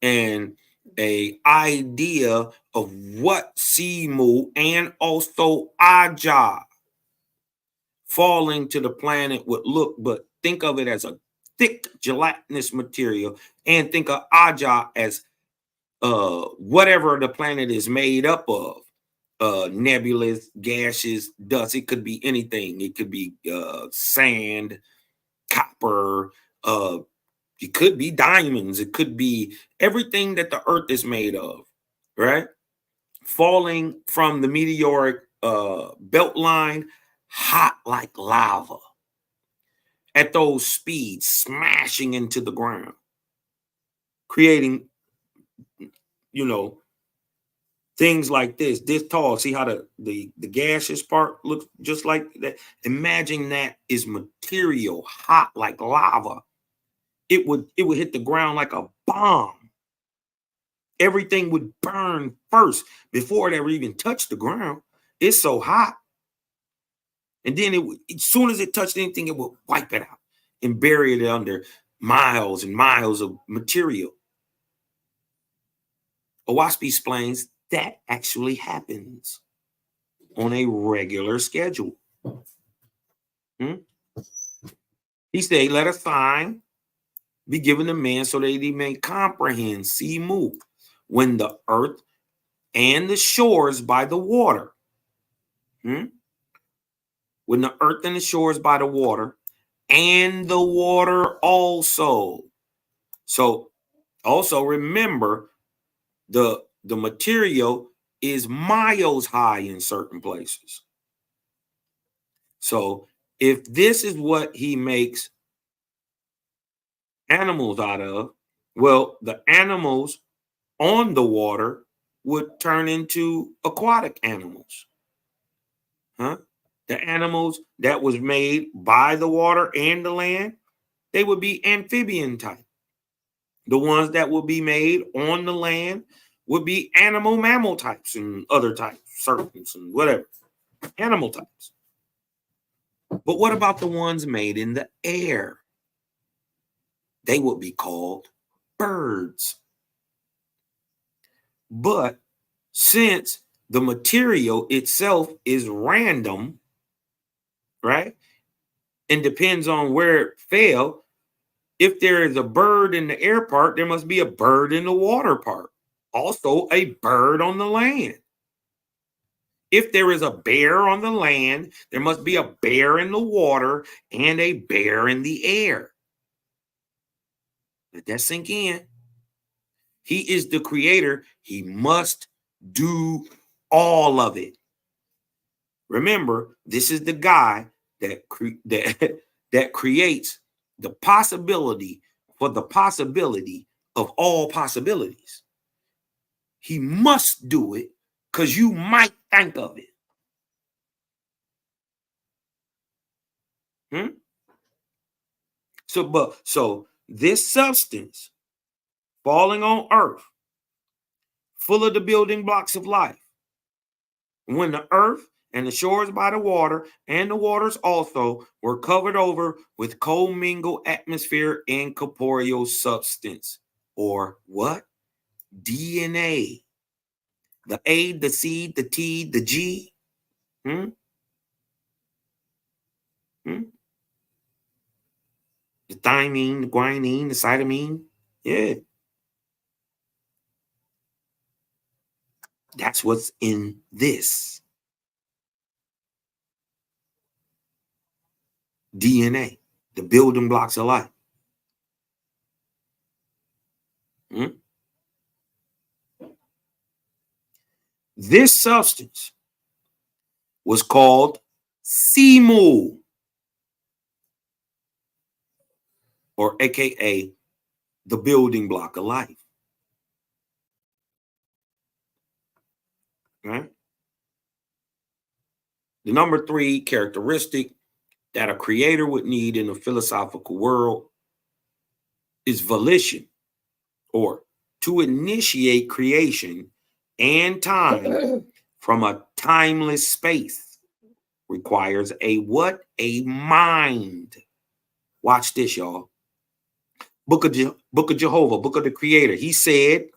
and a idea of what Simu and also Aja falling to the planet would look, but think of it as a thick gelatinous material, and think of Aja as whatever the planet is made up of. Nebulous, gaseous, dust. It could be anything. It could be sand, copper, it could be diamonds. It could be everything that the earth is made of, right? Falling from the meteoric belt line, hot like lava at those speeds, smashing into the ground, creating, things like this tall. See how the gaseous part looks just like that? Imagine that is material, hot like lava. It would hit the ground like a bomb. Everything would burn first before it ever even touched the ground. It's so hot. And then as soon as it touched anything, it would wipe it out and bury it under miles and miles of material. Owaspi explains that actually happens on a regular schedule. He said, let a sign be given to man so that he may comprehend, see, move, when the earth and the shores by the water. When the earth and the shores by the water, and the water also. So also remember, the material is miles high in certain places. So if this is what he makes animals out of, well, the animals on the water would turn into aquatic animals. The animals that was made by the water and the land, they would be amphibian type. The ones that would be made on the land would be animal mammal types and other types, serpents and whatever, animal types. But what about the ones made in the air? They would be called birds. But since the material itself is random, right, and depends on where it fell, if there is a bird in the air part, there must be a bird in the water part. Also a bird on the land. If there is a bear on the land, there must be a bear in the water and a bear in the air. Let that sink in. He is the creator. He must do all of it. Remember, this is the guy that creates the possibility for the possibility of all possibilities. He must do it because you might think of it. So this substance falling on earth, full of the building blocks of life, when the earth and the shores by the water and the waters also were covered over with commingled atmosphere and corporeal substance, or what? DNA. The A, the C, the T, the G. The thymine, the guanine, the cytamine. Yeah. That's what's in this DNA, the building blocks of life. This substance was called Simu, or AKA the building block of life. Right? The number 3 characteristic that a creator would need in a philosophical world is volition, or to initiate creation and time from a timeless space requires a what? A mind. Watch this, y'all. Book of Jehovah, Book of the Creator. He said,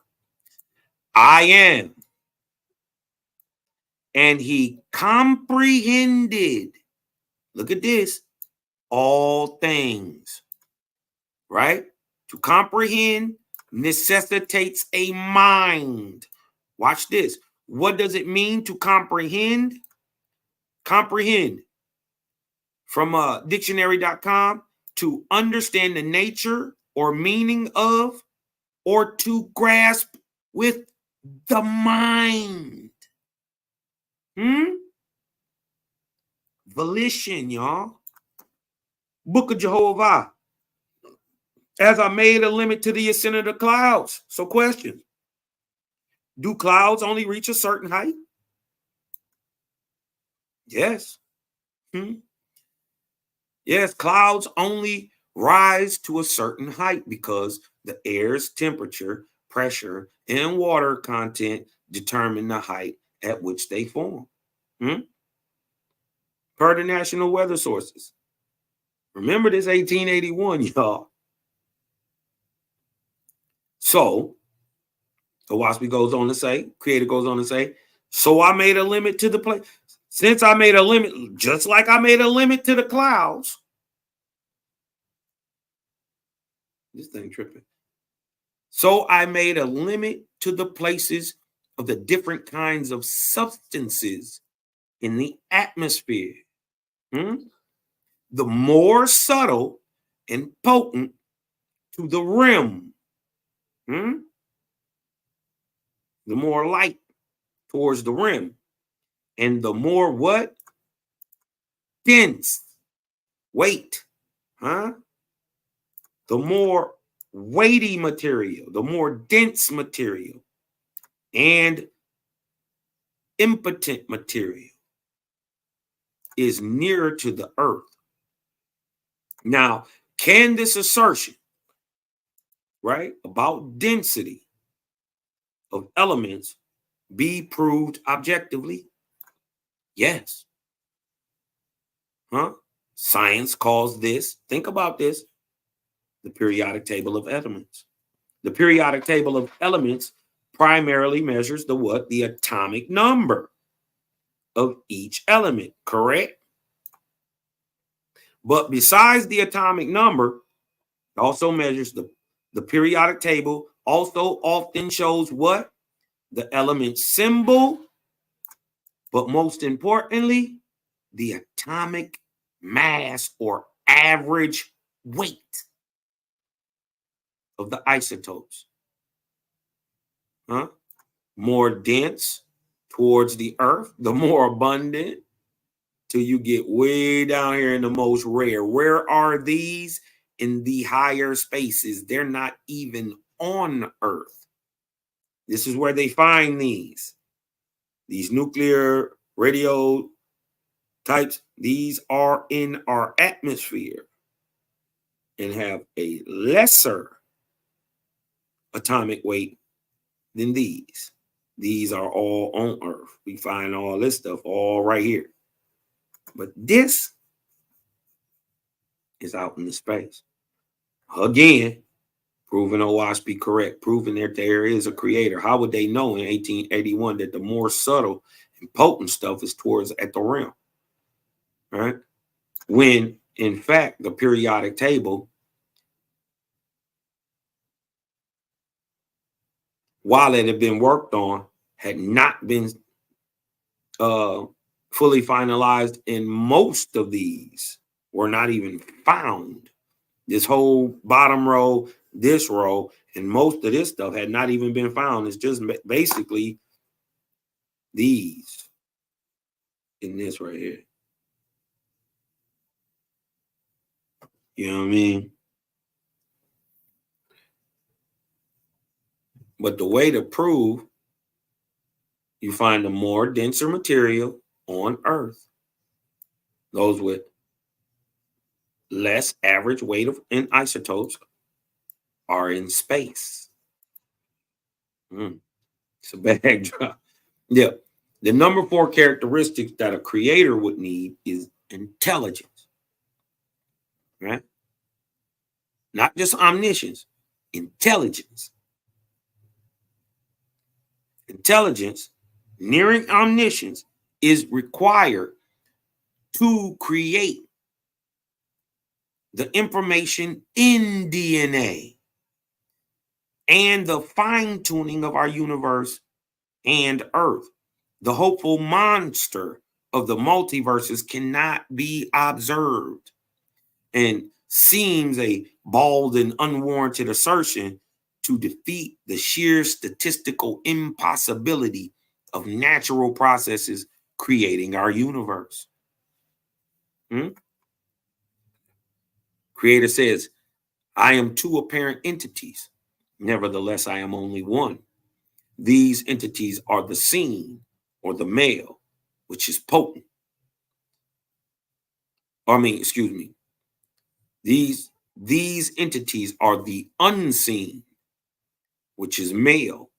I am. And he comprehended, look at this, all things. Right? To comprehend necessitates a mind. Watch this. What does it mean to comprehend? Comprehend, from dictionary.com, to understand the nature or meaning of, or to grasp with the mind. Volition, y'all. Book of Jehovah. As I made a limit to the ascent of the clouds. So question. Do clouds only reach a certain height? Yes. Yes, clouds only rise to a certain height because the air's temperature, pressure, and water content determine the height at which they form. Per the national weather sources. Remember this 1881, y'all. So, Owaspi goes on to say, Creator goes on to say, so I made a limit to the place. Since I made a limit, just like I made a limit to the clouds. This thing tripping. So I made a limit to the places of the different kinds of substances in the atmosphere. The more subtle and potent to the rim. The more light towards the rim. And the more what? Dense. Weight. The more weighty material, the more dense material, and impotent material is nearer to the earth. Now, can this assertion, right, about density of elements be proved objectively? Yes. Science calls this, think about this, the periodic table of elements. The periodic table of elements primarily measures the what? The atomic number of each element, correct? But besides the atomic number, it also measures the periodic table also often shows what? The element symbol, but most importantly, the atomic mass or average weight of the isotopes. More dense towards the earth, the more abundant till you get way down here in the most rare. Where are these? In the higher spaces. They're not even on Earth. This is where they find these nuclear radio types. These are in our atmosphere and have a lesser atomic weight than these. These are all on Earth. We find all this stuff all right here. But this is out in the space. Again, proving OWASP correct, proving that there is a creator. How would they know in 1881 that the more subtle and potent stuff is towards at the realm? Right? When, in fact, the periodic table, while it had been worked on, had not been fully finalized, and most of these were not even found. This whole bottom row, this row, and most of this stuff had not even been found. It's just basically these in this right here. You know what I mean? But the way to prove, you find a more denser material on Earth, those with less average weight of in isotopes are in space. It's a bad drop. Yeah. The number 4 characteristics that a creator would need is intelligence. Right? Not just omniscience, intelligence. Intelligence, nearing omniscience, is required to create the information in DNA and the fine-tuning of our universe and Earth. The hopeful monster of the multiverses cannot be observed and seems a bald and unwarranted assertion to defeat the sheer statistical impossibility of natural processes creating our universe. Creator says, I am 2 apparent entities. Nevertheless, I am only one. These entities are the seen, or the male, which is potent. These entities are the unseen, which is male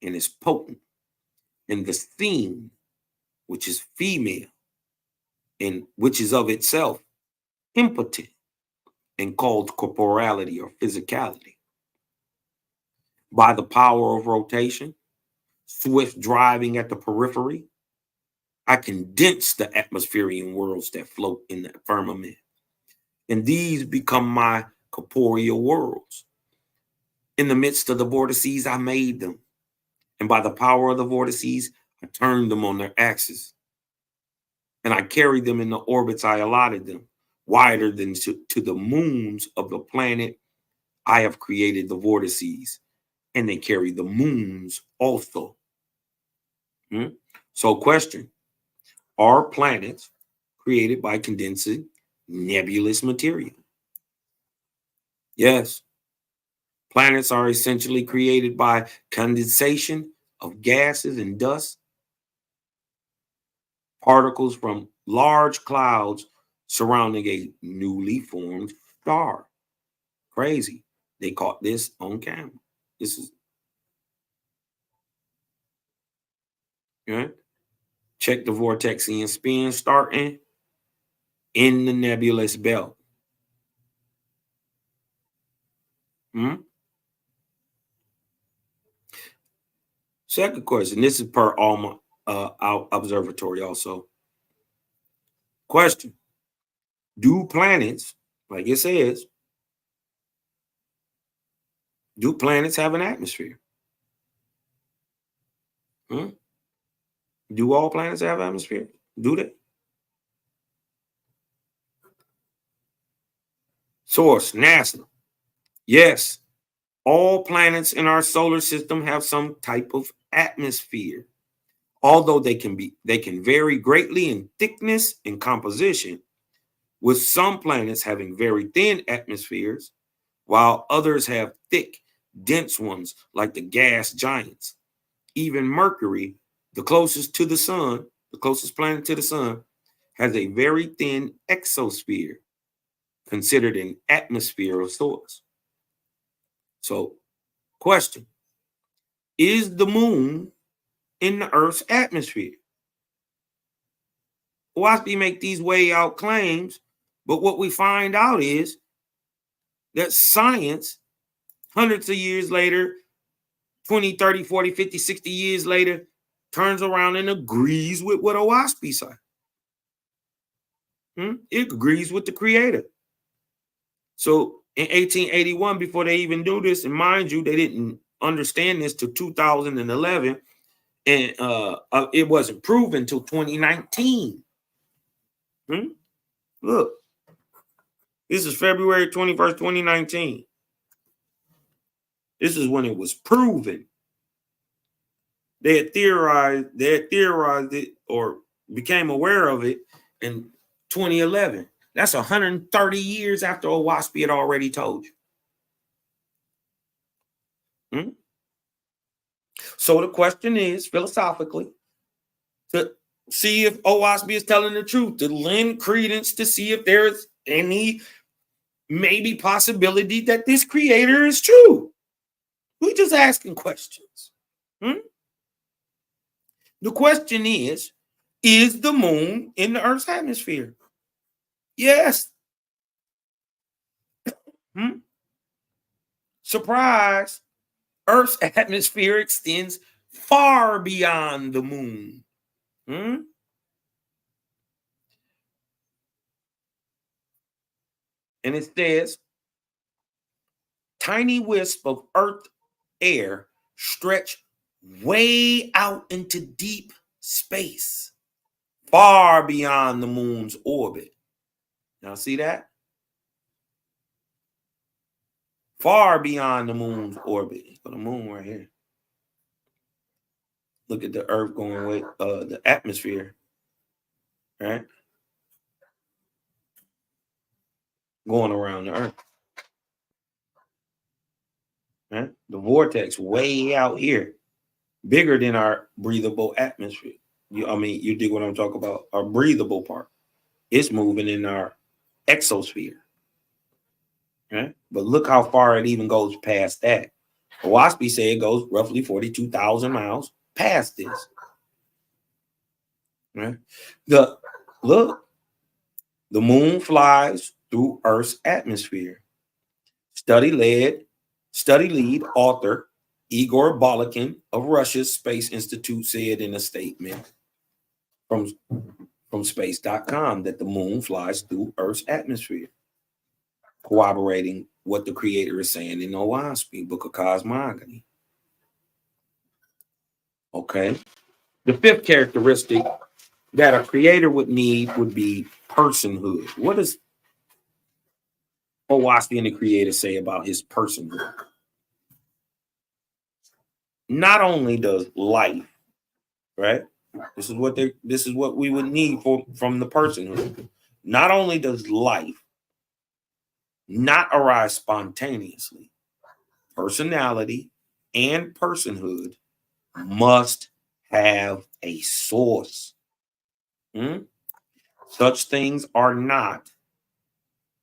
and is potent, and the seen, which is female, and which is of itself impotent and called corporality or physicality. By the power of rotation, swift driving at the periphery, I condense the atmospheric worlds that float in the firmament, and these become my corporeal worlds. In the midst of the vortices, I made them, and by the power of the vortices, I turned them on their axis, and I carried them in the orbits I allotted them, wider than to the moons of the planet. I have created the vortices, and they carry the moons also. So question, are planets created by condensing nebulous material? Yes. Planets are essentially created by condensation of gases and dust, particles from large clouds surrounding a newly formed star. Crazy. They caught this on camera. This is right. Check the Vortexian spin starting in the nebulous belt. Second question. This is per ALMA observatory also. Question. Do planets, like it says, do planets have an atmosphere? Do all planets have atmosphere? Do they? Source, NASA. Yes, all planets in our solar system have some type of atmosphere. Although they can vary greatly in thickness and composition, with some planets having very thin atmospheres, while others have thick, dense ones like the gas giants. Even Mercury, the closest planet to the sun, has a very thin exosphere, considered an atmosphere of sorts. So, question: is the moon in the Earth's atmosphere? WASPy make these way out claims, but what we find out is that science, hundreds of years later, 20, 30, 40, 50, 60 years later, turns around and agrees with what a WASPy say. It agrees with the creator. So in 1881, before they even do this, and mind you, they didn't understand this till 2011, and it wasn't proven till 2019. Look, this is February 21st, 2019. This is when it was proven. They had theorized it or became aware of it in 2011. That's 130 years after WASPy had already told you. So the question is, philosophically, to see if WASPy is telling the truth, to lend credence to see if there's any maybe possibility that this creator is true. We're just asking questions. The question is the moon in the Earth's atmosphere? Yes. Surprise. Earth's atmosphere extends far beyond the moon. And it says, tiny wisps of Earth air stretch way out into deep space, far beyond the moon's orbit. Now see that? Far beyond the moon's orbit. So the moon right here. Look at the Earth going with the atmosphere, right? Going around the Earth. Right? The vortex way out here, bigger than our breathable atmosphere. You dig what I'm talking about? Our breathable part. It's moving in our exosphere. Right? But look how far it even goes past that. WASPy say it goes roughly 42,000 miles past this. Right? The moon flies through Earth's atmosphere. Study lead author Igor Balakin of Russia's Space Institute said in a statement from space.com that the moon flies through Earth's atmosphere, corroborating what the creator is saying in WASPy, Book of Cosmogony. Okay. The fifth characteristic that a creator would need would be personhood. What does WASPy and the creator say about his personhood? Not only does life, right? This is what we would need from the personhood. Not only does life not arise spontaneously, personality and personhood must have a source. Such things are not,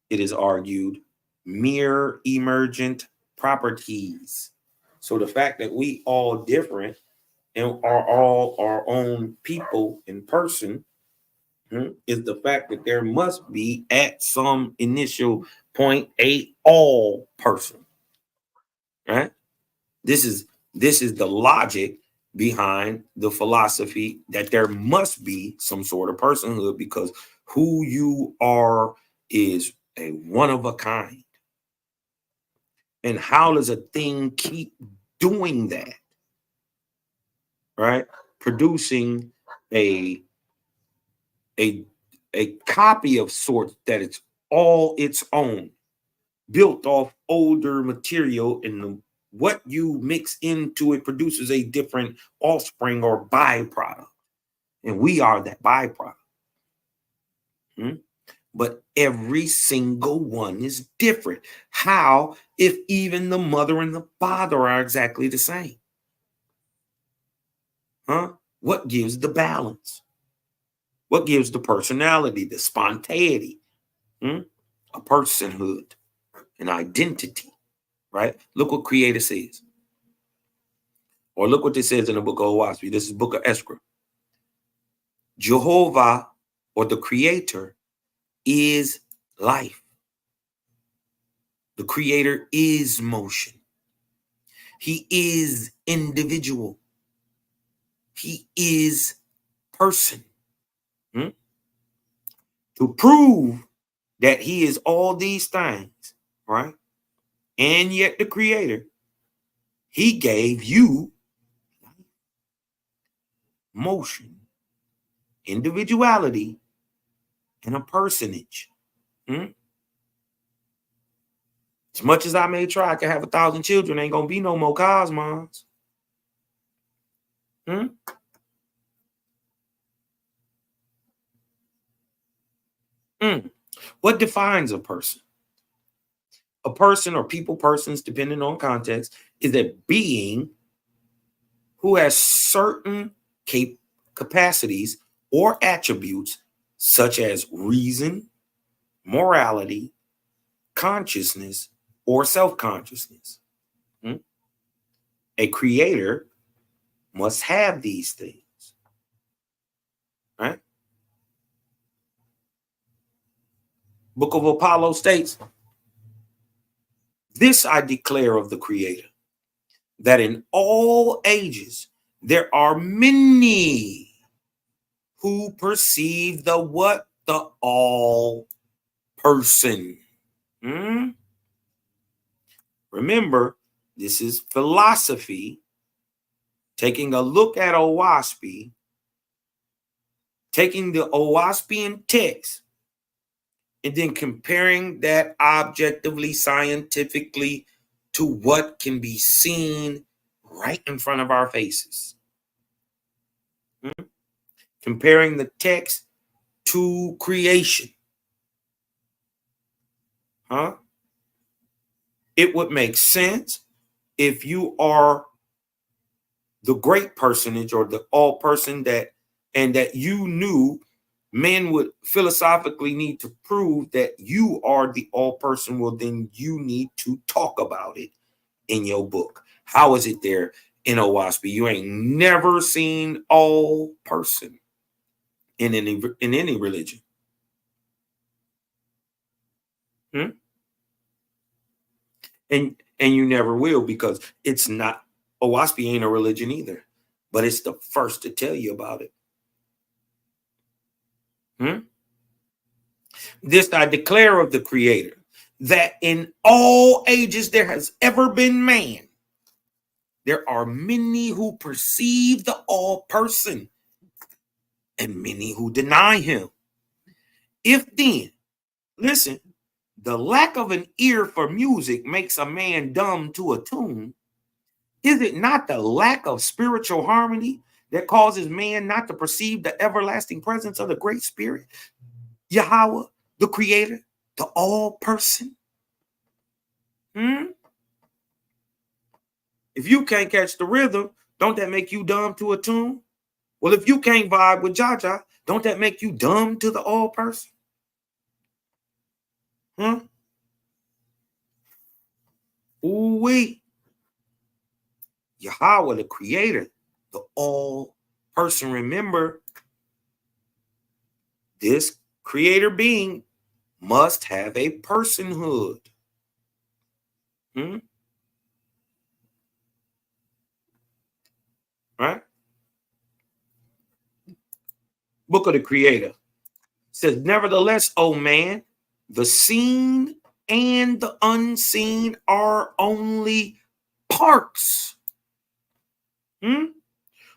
it is argued, mere emergent properties. So the fact that we all different and are all our own people in person is the fact that there must be at some initial point a all person. Right? This is the logic behind the philosophy that there must be some sort of personhood, because who you are is a one of a kind. And how does a thing keep doing that? Right? Producing a copy of sorts that it's all its own, built off older material in the what you mix into it produces a different offspring or byproduct. And we are that byproduct. But every single one is different. How if even the mother and the father are exactly the same? What gives the balance? What gives the personality, the spontaneity, a personhood, an identity, right? Look what Creator says. Or look what this says in the book of Owaspi. This is book of Esdras. Jehovah, or the Creator, is life. The Creator is motion. He is individual. He is person. To prove that he is all these things, right? And yet the Creator, he gave you motion, individuality, and a personage. As much as I may try, I can have 1,000 children, ain't gonna be no more cosmons. What defines a person? A person or persons, depending on context, is a being who has certain capacities or attributes such as reason, morality, consciousness, or self-consciousness. A creator must have these things, right? Book of Apollo states, "This I declare of the Creator, that in all ages there are many who perceive the what? The all person." Remember, this is philosophy taking a look at Owaspi, taking the Owaspian text, and then comparing that objectively, scientifically to what can be seen right in front of our faces. Comparing the text to creation. It would make sense if you are the great personage or the all person that you knew men would philosophically need to prove that you are the all person. Well, then you need to talk about it in your book. How is it there in Owaspi? You ain't never seen all person in any religion. And you never will, because it's not, Owaspi ain't a religion either, but it's the first to tell you about it. This I declare of the Creator, that in all ages there has ever been man, there are many who perceive the all person and many who deny him. If then, listen, the lack of an ear for music makes a man dumb to a tune, is it not the lack of spiritual harmony that causes man not to perceive the everlasting presence of the great Spirit, Yahweh, the Creator, the all person? If you can't catch the rhythm, don't that make you dumb to a tune? Well, if you can't vibe with Jaja, don't that make you dumb to the all person? Ooh-wee. Yahweh, the Creator, the all person. Remember, this creator being must have a personhood. Right? Book of the Creator says, "Nevertheless, O man, the seen and the unseen are only parts."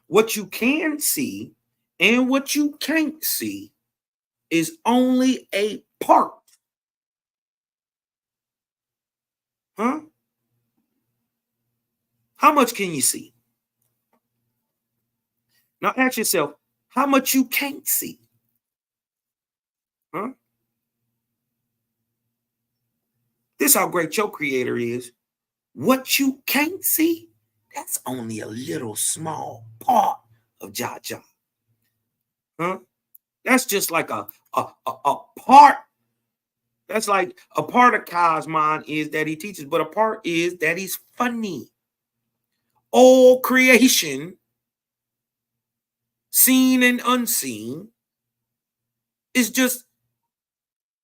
What you can see and what you can't see is only a part. How much can you see? Now ask yourself, how much you can't see? Huh? This is how great your creator is. What you can't see, that's only a little small part of Jah. Huh? That's just like a part. That's like a part of Cosmon is that he teaches, but a part is that he's funny. All creation, seen and unseen, is just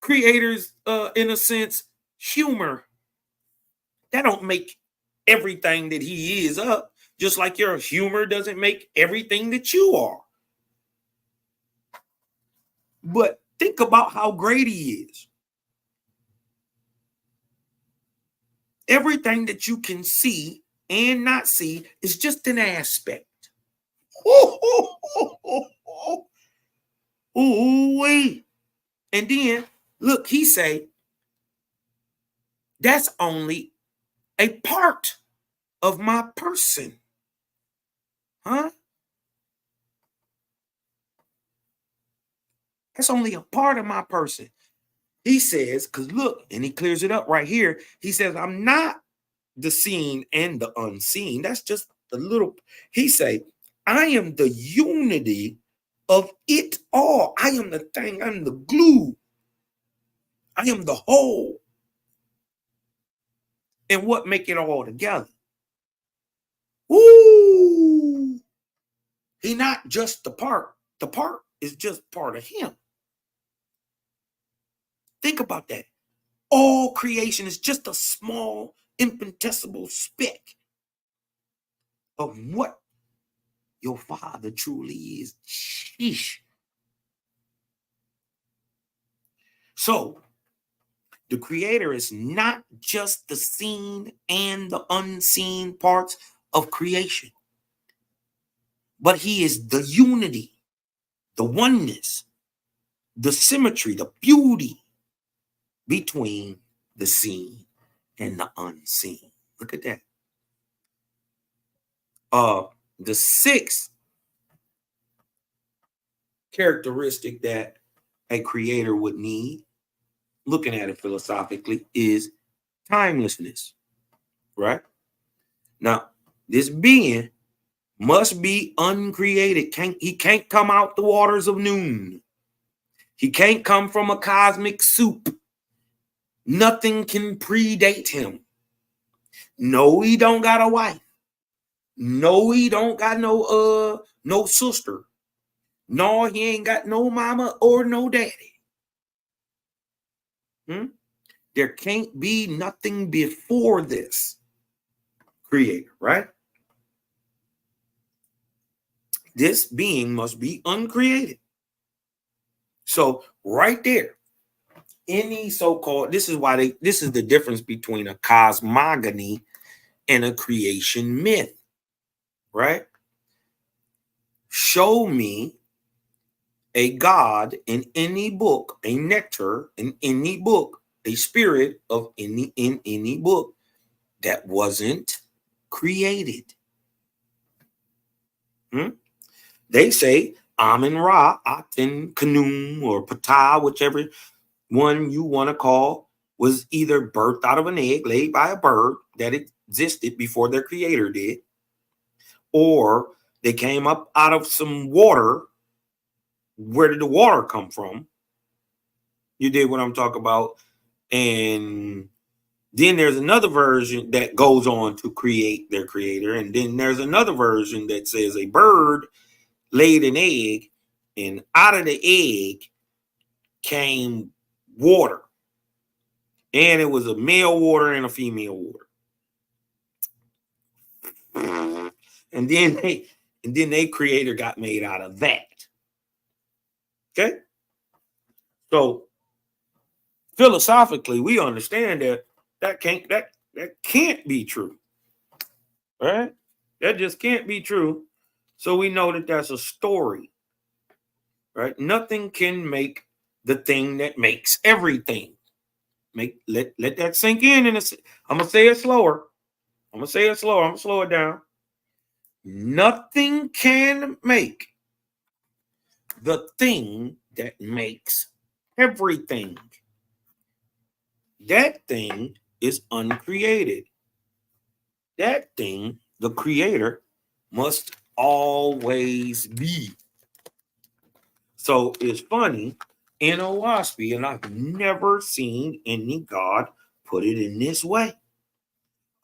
creators, in a sense, humor. That don't make everything that he is up, just like your humor doesn't make everything that you are. But think about how great he is. Everything that you can see and not see is just an aspect. Ooh, wait. And then, look, he say, that's only a part of my person. Huh? That's only a part of my person. He says, because look, and he clears it up right here. He says, I'm not the seen and the unseen. That's just a little. He say, I am the unity of it all. I am the thing. I'm the glue. I am the whole. And what make it all together? Ooh. He not just the part. The part is just part of him. Think about that. All creation is just a small, infinitesimal speck of what your Father truly is. Sheesh. So, the creator is not just the seen and the unseen parts of creation, but he is the unity, the oneness, the symmetry, the beauty between the seen and the unseen. Look at that. The sixth characteristic that a creator would need, looking at it philosophically, is timelessness, right? Now, this being must be uncreated. He can't come out the waters of noon. He can't come from a cosmic soup. Nothing can predate him. No, he don't got a wife. No, he don't got no sister. No, he ain't got no mama or no daddy. There can't be nothing before this creator, right? This being must be uncreated. So right there, any so-called, this is the difference between a cosmogony and a creation myth, right? Show me a God in any book, a nectar in any book, a spirit of in any book that wasn't created. They say Amun Ra, Aten, Kanum, or Ptah, whichever one you want to call, was either birthed out of an egg laid by a bird that existed before their creator did, or they came up out of some water. Where did the water come from? You did what I'm talking about. And then there's another version that goes on to create their creator. And then there's another version that says a bird laid an egg, and out of the egg came water. And it was a male water and a female water. And then their creator got made out of that. Okay? So philosophically, we understand that can't be true. Right? That just can't be true. So we know that that's a story. Right? Nothing can make the thing that makes everything. Let that sink in, and I'm gonna say it slower. I'm gonna say it slow. I'm gonna slow it down. Nothing can make the thing that makes everything. That thing is uncreated. That thing, the creator, must always be. So it's funny in Owaspy, and I've never seen any God put it in this way.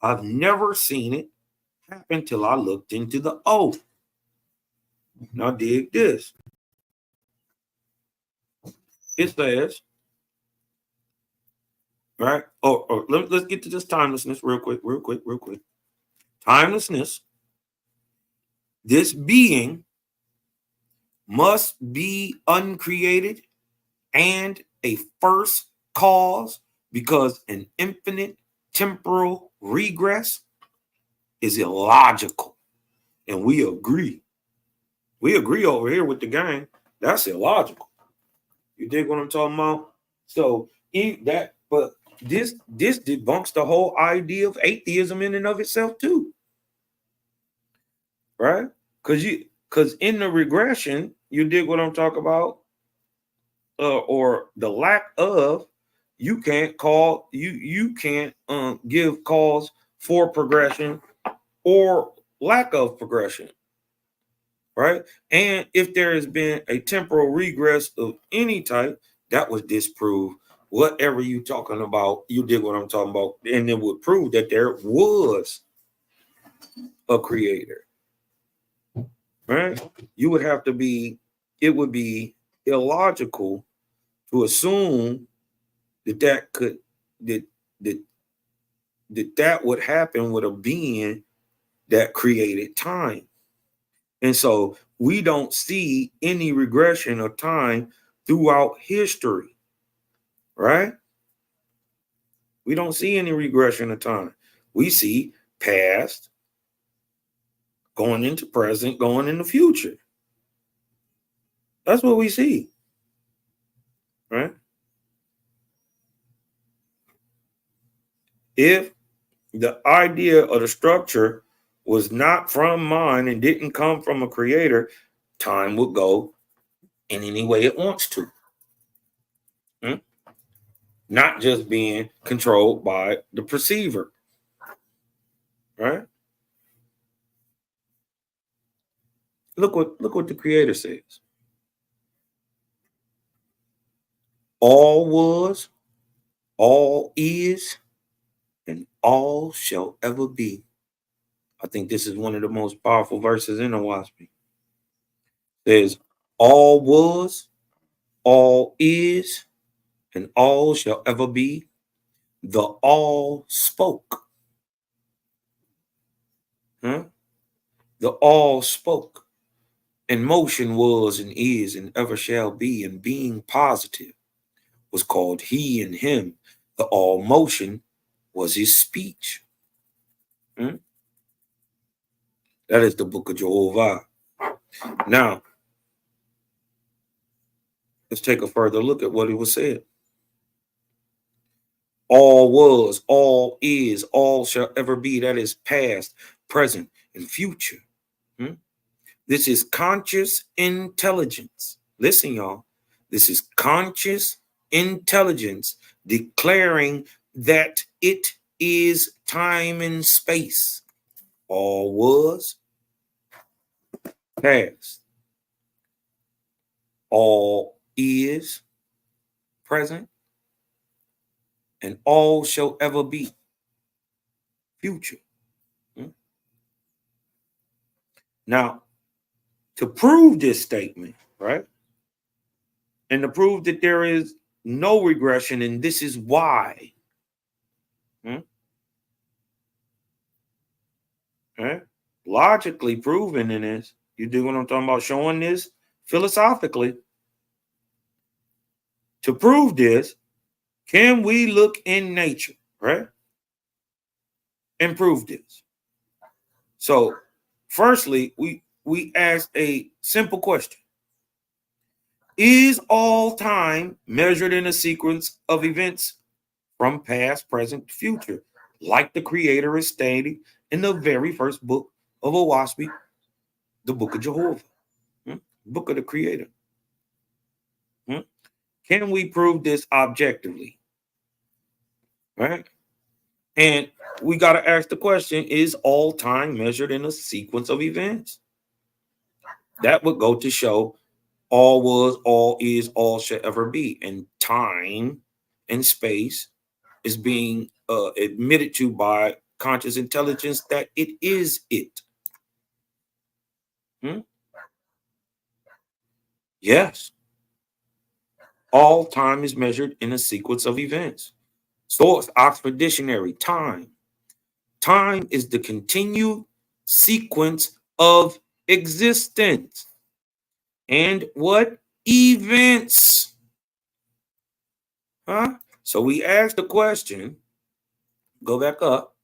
I've never seen it happen till I looked into the oath. Now dig this. It says, right? Let's get to this timelessness real quick. Timelessness. This being must be uncreated and a first cause, because an infinite temporal regress is illogical. And we agree. We agree over here with the gang. That's illogical. You dig what I'm talking about? So this debunks the whole idea of atheism in and of itself too. Right? Because in the regression, you dig what I'm talking about? Or the lack of, you can't give cause for progression or lack of progression, right? And if there has been a temporal regress of any type, that would disprove whatever you talking about. You dig what I'm talking about, and it would prove that there was a creator, right? You would have to be. It would be illogical to assume that would happen with a being that created time. And so we don't see any regression of time throughout history, right? We don't see any regression of time. We see past, going into present, going into future. That's what we see, right? If the idea of the structure was not from mine and didn't come from a creator, time would go in any way it wants to. Not just being controlled by the perceiver, right? Look what the creator says. All was, all is, and all shall ever be. I think this is one of the most powerful verses in the Owaspy. Says, all was, all is, and all shall ever be. The all spoke. The all spoke. And motion was and is and ever shall be, and being positive was called he and him. The all motion was his speech. That is the book of Jehovah. Now, let's take a further look at what it was said. All was, all is, all shall ever be. That is past, present, and future. This is conscious intelligence. Listen, y'all. This is conscious intelligence declaring that it is time and space. All was past. All is present. And all shall ever be future. Now, to prove this statement, right? And to prove that there is no regression, and this is why. Right? Logically proven in this. You do what I'm talking about, showing this philosophically. To prove this, can we look in nature, right? And prove this. So, firstly, we ask a simple question. Is all time measured in a sequence of events from past, present, future, like the creator is stating in the very first book of Owaspy, the book of Jehovah, book of the Creator. Can we prove this objectively? Right? And we got to ask the question, is all time measured in a sequence of events? That would go to show all was, all is, all shall ever be. And time and space is being admitted to by conscious intelligence that it is it. Yes. All time is measured in a sequence of events. Source, Oxford Dictionary, time. Time is the continued sequence of existence. And what? Events. So we asked the question, go back up.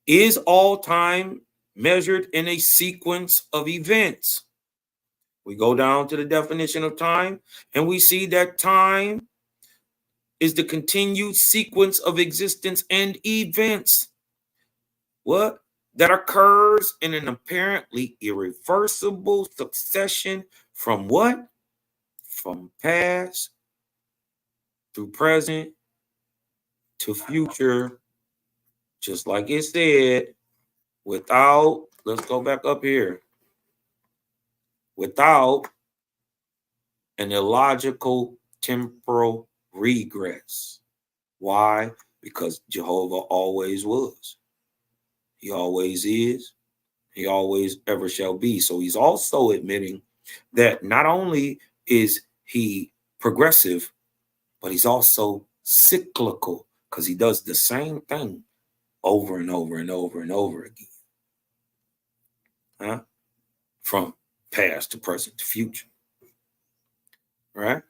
Is all time measured in a sequence of events? We go down to the definition of time, and we see that time is the continued sequence of existence and events. What? That occurs in an apparently irreversible succession from what? From past to present to future, just like it said, without, let's go back up here, without an illogical temporal regress. Why? Because Jehovah always was. He always is. He always ever shall be. So he's also admitting that not only is he progressive, but he's also cyclical, because he does the same thing over and over and over and over again. From past to present to future. Right?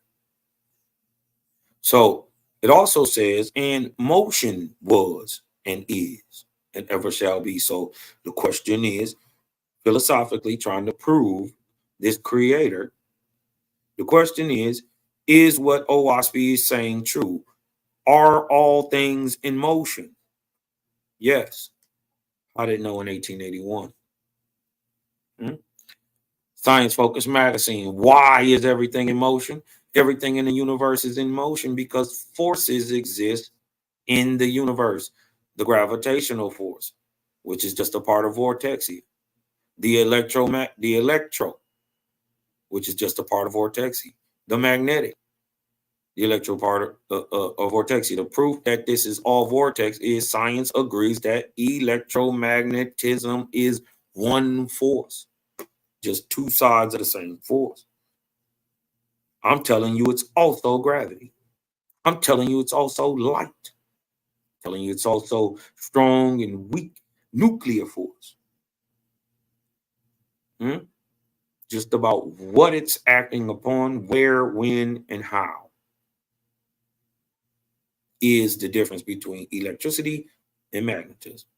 So it also says, and motion was and is and ever shall be. So the question is, philosophically trying to prove this creator, the question is what Owaspy is saying true? Are all things in motion? Yes. I didn't know in 1881. Science Focus magazine. Why is everything in motion? Everything in the universe is in motion because forces exist in the universe. The gravitational force, which is just a part of vortexia. The electro, which is just a part of vortexia. The magnetic, the electro part of vortexia. The proof that this is all vortex is science agrees that electromagnetism is one force. Just two sides of the same force. I'm telling you it's also gravity. I'm telling you it's also light. I'm telling you it's also strong and weak nuclear force. Just about what it's acting upon, where, when, and how is the difference between electricity and magnetism.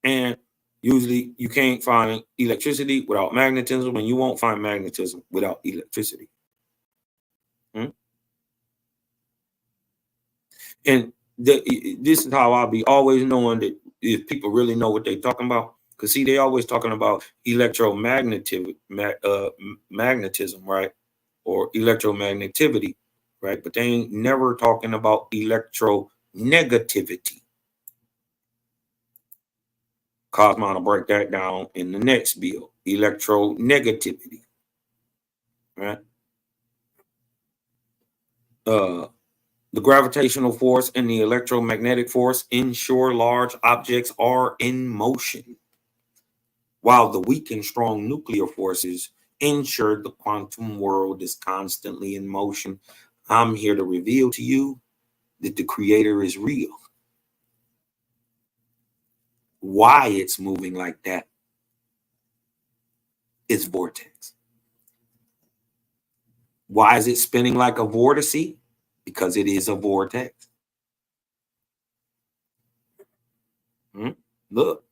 And usually you can't find electricity without magnetism, and you won't find magnetism without electricity. And this is how I'll be always knowing that if people really know what they're talking about. Because see, they always talking about magnetism, right? Or electromagnetivity, right? But they ain't never talking about electronegativity. Cosmon will break that down in the next bill. Electronegativity, right? The gravitational force and the electromagnetic force ensure large objects are in motion, while the weak and strong nuclear forces ensure the quantum world is constantly in motion. I'm here to reveal to you that the creator is real. Why it's moving like that is vortex. Why is it spinning like a vortice? Because it is a vortex. Look.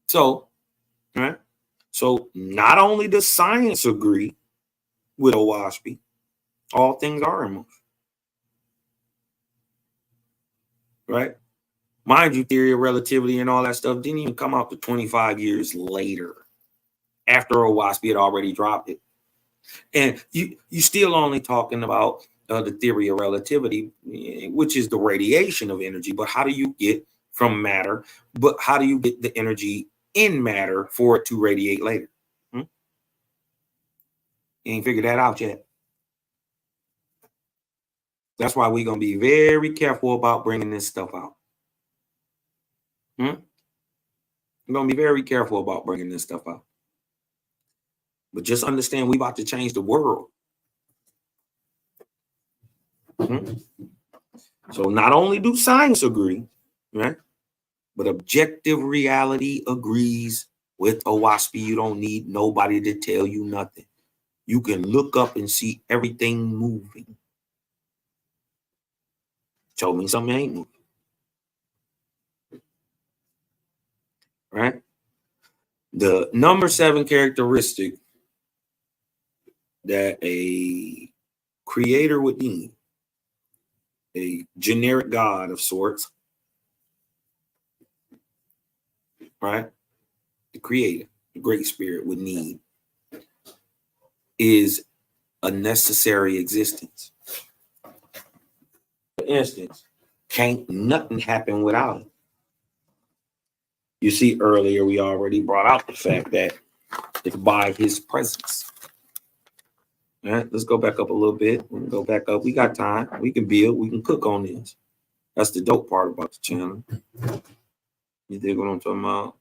So, right? So not only does science agree with Owaspy, all things are in motion. right? Mind you, theory of relativity and all that stuff didn't even come out to 25 years later. After Owaspy had already dropped it. And you still only talking about the theory of relativity, which is the radiation of energy. But how do you get from matter? But how do you get the energy in matter for it to radiate later? You ain't figured that out yet. That's why we're going to be very careful about bringing this stuff out. We're going to be very careful about bringing this stuff out. But just understand we about to change the world. So not only do science agree, right? But objective reality agrees with Owaspy. You don't need nobody to tell you nothing. You can look up and see everything moving. Show me something ain't moving. Right? The number 7 characteristic that a creator would need, a generic God of sorts, right? The creator, the great spirit would need is a necessary existence. For instance, can't nothing happen without it. You see, earlier we already brought out the fact that it's by his presence. All right, let's go back up a little bit. We can go back up. We got time. We can build. We can cook on this. That's the dope part about the channel. You dig what I'm talking about?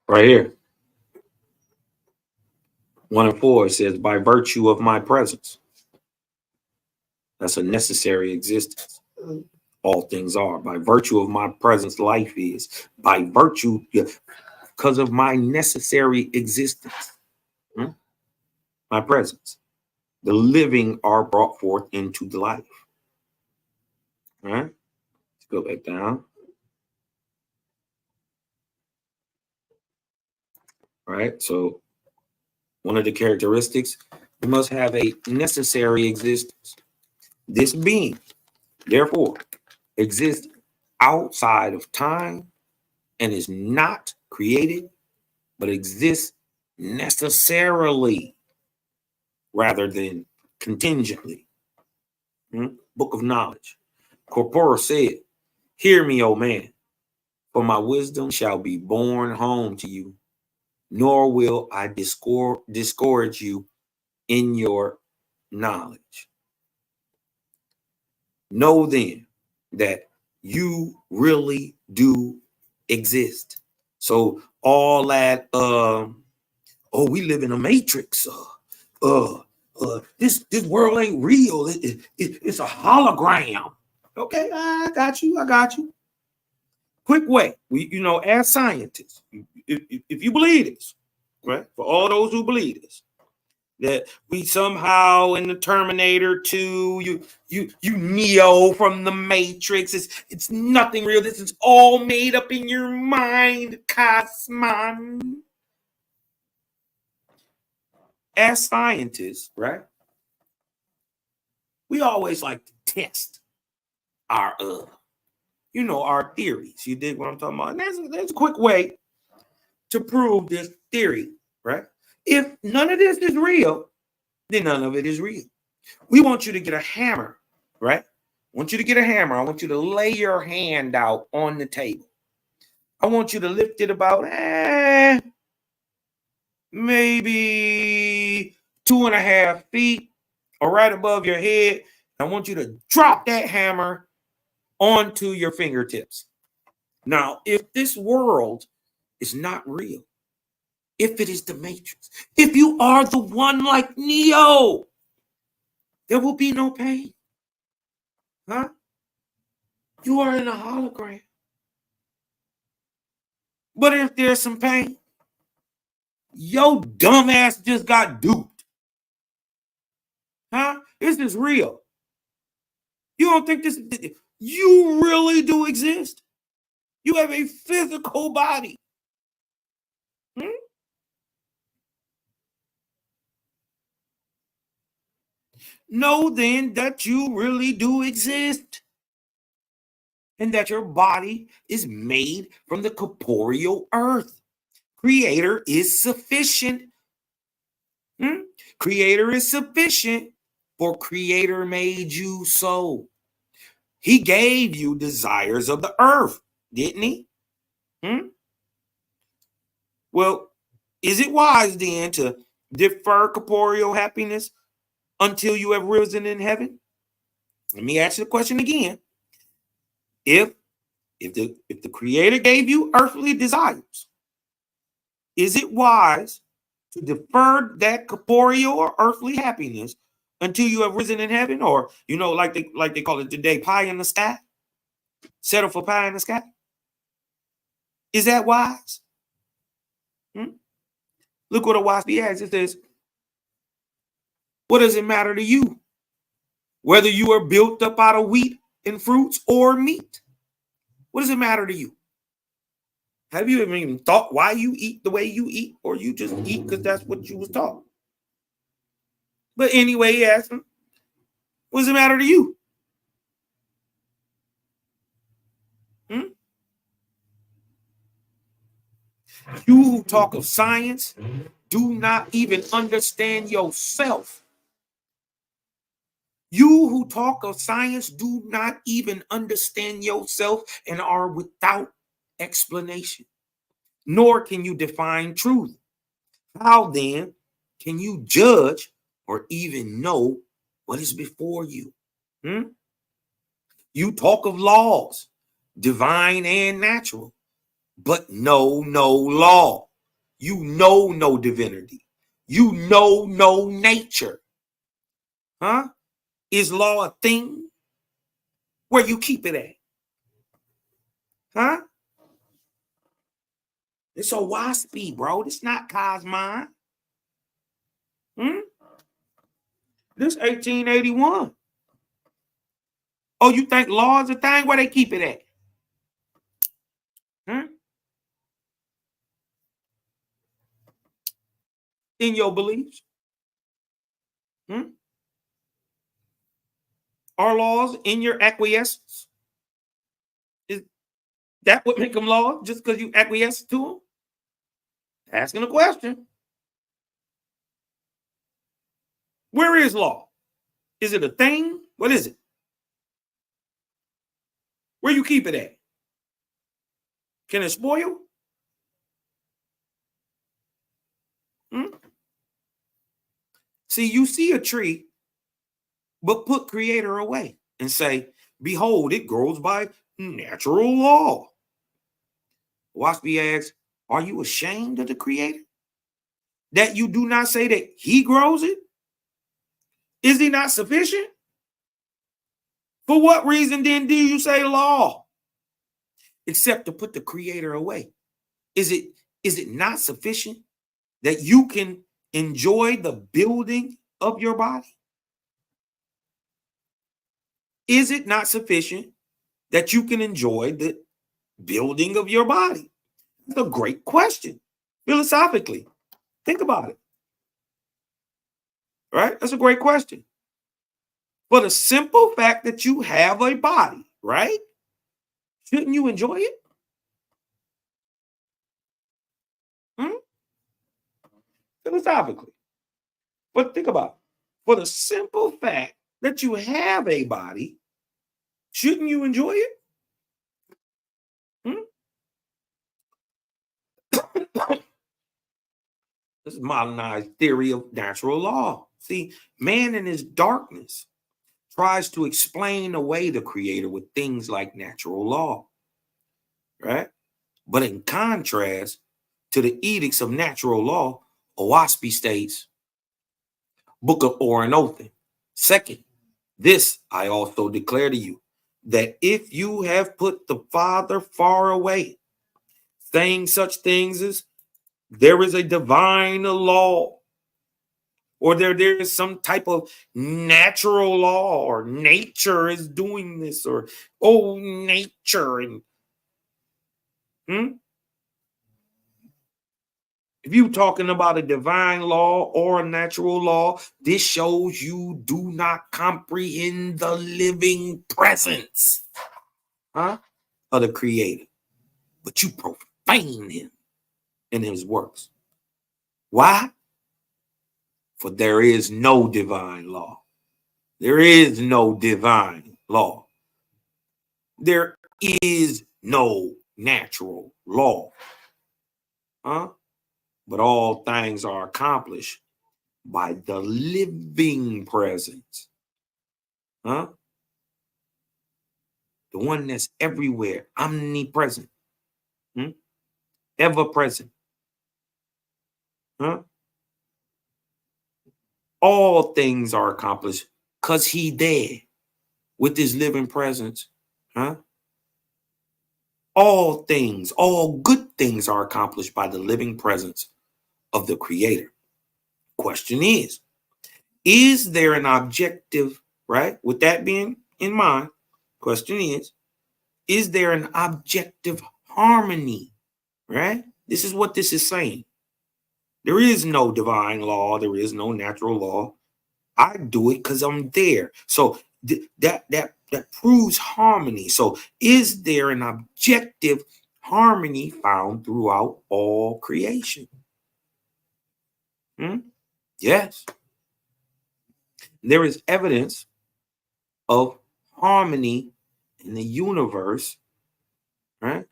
Right here. 1 and 4 says, by virtue of my presence. That's a necessary existence. All things are. By virtue of my presence, life is. By virtue, because of my necessary existence. My presence. The living are brought forth into the life. All right. Let's go back down. All right. So one of the characteristics, we must have a necessary existence. This being, therefore, exists outside of time and is not created, but exists necessarily rather than contingently. Book of Knowledge. Corpora said, hear me, O man, for my wisdom shall be borne home to you, nor will I discourage you in your knowledge. Know then that you really do exist. So all that, we live in a matrix. This world ain't real. It's a hologram. Okay, I got you. Quick way, as scientists, if you believe this, right? For all those who believe this, that we somehow in the Terminator 2, you Neo from the Matrix, it's nothing real. This is all made up in your mind, Cosmon. As scientists, right? We always like to test our our theories. You dig what I'm talking about? And there's a quick way to prove this theory, right? If none of this is real, then none of it is real. We want you to get a hammer, right? I want you to get a hammer. I want you to lay your hand out on the table. I want you to lift it about maybe 2.5 feet or right above your head. I want you to drop that hammer onto your fingertips. Now, if this world is not real, if it is the Matrix, if you are the one like Neo, there will be no pain. Huh? You are in a hologram. But if there's some pain, your dumb ass just got duped. Huh? Is this real? You don't think this? You really do exist. You have a physical body. Know then that you really do exist, and that your body is made from the corporeal earth. Creator is sufficient. Creator is sufficient, for Creator made you so. He gave you desires of the earth, didn't he? Well, is it wise then to defer corporeal happiness until you have risen in heaven? Let me ask you the question again. If the Creator gave you earthly desires, is it wise to defer that corporeal or earthly happiness until you have risen in heaven? Or, like they call it today, pie in the sky? Settle for pie in the sky? Is that wise? Look what a WASP asks. It says, what does it matter to you whether you are built up out of wheat and fruits or meat? What does it matter to you? Have you even thought why you eat the way you eat, or you just eat because that's what you was taught? But anyway, he asked him, what does it matter to you? You who talk of science do not even understand yourself. You who talk of science do not even understand yourself and are without explanation, nor can you define truth. How then can you judge or even know what is before you? You talk of laws, divine and natural, but know no law. You know no divinity. You know no nature. Is law a thing? Where you keep it at? It's a waspy, bro. It's not Cosmon. This 1881. Oh, you think law is a thing? Where they keep it at? In your beliefs? Are laws in your acquiescence? Is that what make them laws? Just because you acquiesce to them? Asking a question. Where is law? Is it a thing? What is it? Where you keep it at? Can it spoil? See, you see a tree, but put Creator away and say, behold, it grows by natural law. Waspy asks, are you ashamed of the Creator? That you do not say that he grows it? Is he not sufficient? For what reason then do you say law? Except to put the Creator away. Is it not sufficient that you can enjoy the building of your body? Is it not sufficient that you can enjoy the building of your body? That's a great question. Philosophically, think about it. Right? That's a great question. For the simple fact that you have a body, right? Shouldn't you enjoy it? Philosophically. But think about it. For the simple fact that you have a body, shouldn't you enjoy it? This is modernized theory of natural law. See, man in his darkness tries to explain away the Creator with things like natural law, right? But in contrast to the edicts of natural law, Owaspy states, Book of Oranothan, second, this I also declare to you, that if you have put the Father far away, saying such things as there is a divine law or there is some type of natural law, or nature is doing this, or oh, nature. And if you're talking about a divine law or a natural law, this shows you do not comprehend the living presence of the Creator, but you profane him in his works. Why? For there is no divine law. There is no divine law. There is no natural law. But all things are accomplished by the living presence. The one that's everywhere, omnipresent, ever present. All things are accomplished because he there with his living presence. All things, all good things are accomplished by the living presence of the Creator. Question is there an objective, right? With that being in mind, question is there an objective harmony, right? This is what this is saying. There is no divine law. There is no natural law. I do it because I'm there. So that proves harmony. So is there an objective harmony found throughout all creation? Yes. There is evidence of harmony in the universe, right?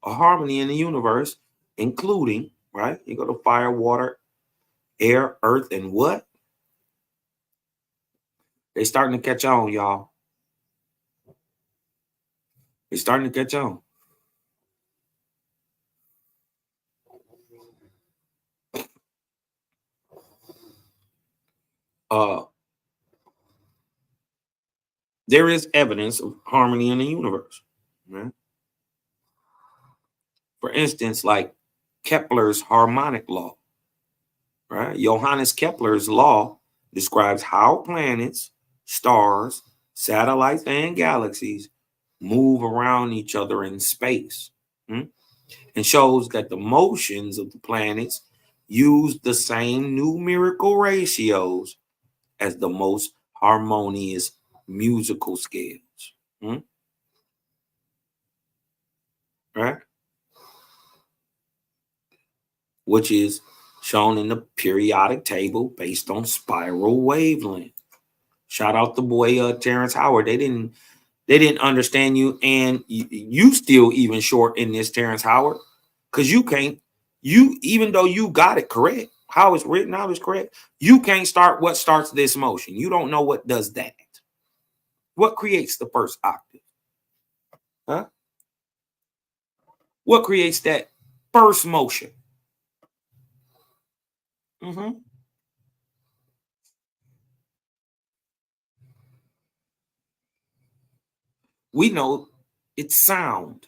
A harmony in the universe, including, right? You go to fire, water, air, earth, and what? They're starting to catch on, y'all. They're starting to catch on. There is evidence of harmony in the universe, right? For instance, like Kepler's harmonic law, right? Johannes Kepler's law describes how planets, stars, satellites, and galaxies move around each other in space, and shows that the motions of the planets use the same numerical ratios as the most harmonious musical scales, right? Which is shown in the periodic table based on spiral wavelength. Shout out the boy Terrence Howard. They didn't understand you, and you still even short in this, Terrence Howard, because even though you got it correct, how it's written out is correct, you can't start what starts this motion. You don't know what does that. What creates the first octave? What creates that first motion? We know it's sound.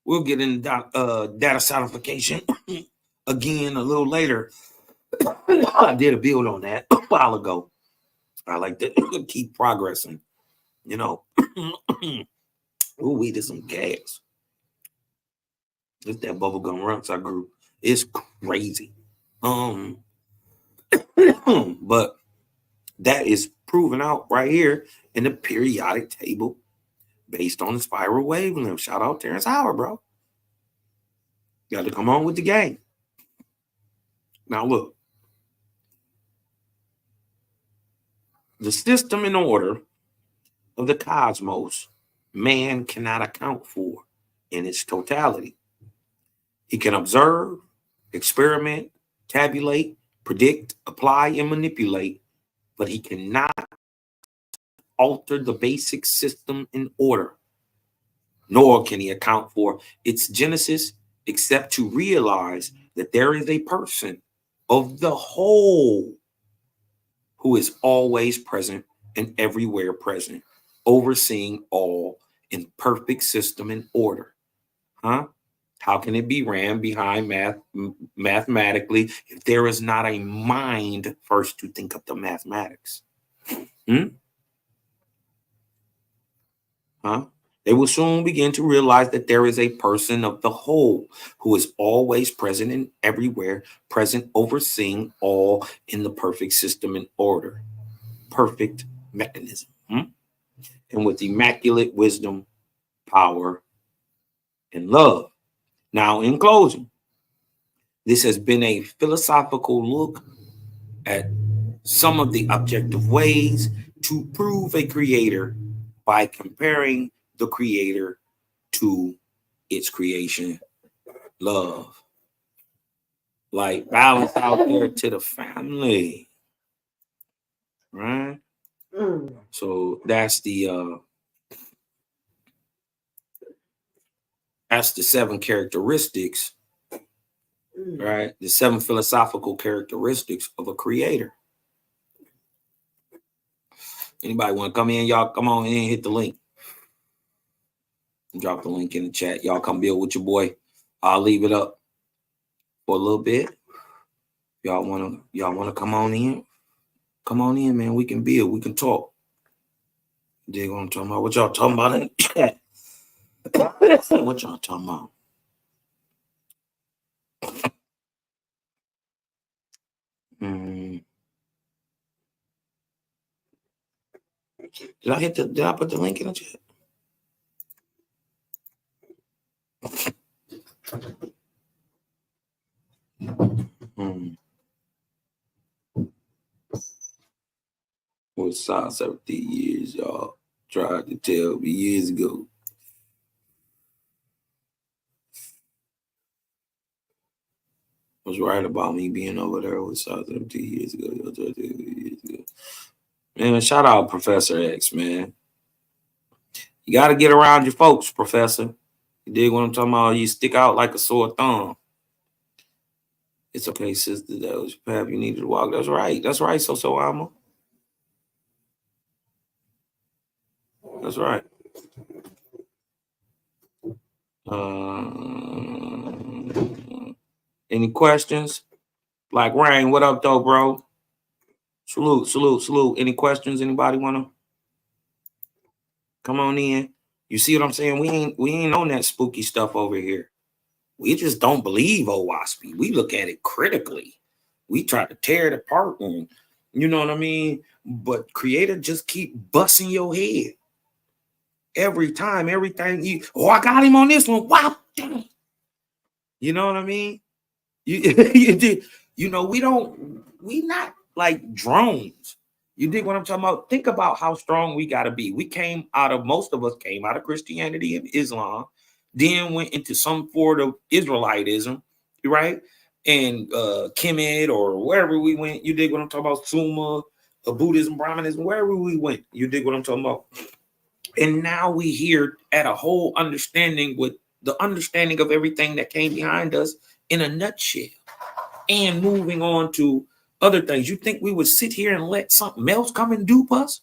We'll get into data sonification again a little later. I did a build on that a while ago. I like to keep progressing, you know. Ooh, we did some gas. It's that bubblegum rumps I grew. It's crazy. But that is proven out right here in the periodic table based on the spiral wavelength. Shout out Terrence Howard, bro. Got to come on with the game. Now look. The system and order of the cosmos, man cannot account for in its totality. He can observe, experiment, tabulate, predict, apply, and manipulate, but he cannot alter the basic system in order, nor can he account for its genesis except to realize that there is a person of the whole who is always present and everywhere present, overseeing all in perfect system and order. How can it be ran behind mathematically if there is not a mind first to think of the mathematics? Huh? They will soon begin to realize that there is a person of the whole who is always present and everywhere, present, overseeing all in the perfect system and order, perfect mechanism, and with immaculate wisdom, power, and love. Now, in closing, this has been a philosophical look at some of the objective ways to prove a creator by comparing the creator to its creation, love. Like balance out there to the family, right? So that's the 7 characteristics, right? The 7 philosophical characteristics of a creator. Anybody want to come in? Y'all come on in, hit the link. Drop the link in the chat. Y'all come build with your boy. I'll leave it up for a little bit. Y'all wanna come on in? Come on in, man. We can build. We can talk. Dig what I'm talking about. What y'all talking about in the chat? What y'all talking about? Did I put the link in the chat? Was size 70 years, y'all tried to tell me years ago. Was right about me being over there with size 70 years ago. Y'all tried to tell me years ago. Man, shout out Professor X, man. You got to get around your folks, Professor. You dig what I'm talking about? You stick out like a sore thumb. It's okay, sister. That was your path you needed to walk. That's right. That's right, so Alma. That's right. Any questions? Black Rain, what up, though, bro? Salute. Any questions? Anybody wanna come on in? You see what I'm saying? We ain't on that spooky stuff over here. We just don't believe Owaspy. We look at it critically. We try to tear it apart, and you know what I mean? But creator just keep busting your head every time. Everything I got him on this one. Wow, damn. You know what I mean? You know, we not like drones. You dig what I'm talking about? Think about how strong we got to be. Most of us came out of Christianity and Islam, then went into some form of Israelitism, right? And Kemet or wherever we went, you dig what I'm talking about? Summa, Buddhism, Brahmanism, wherever we went, you dig what I'm talking about? And now we here at a whole understanding with the understanding of everything that came behind us in a nutshell, and moving on to other things. You think we would sit here and let something else come and dupe us?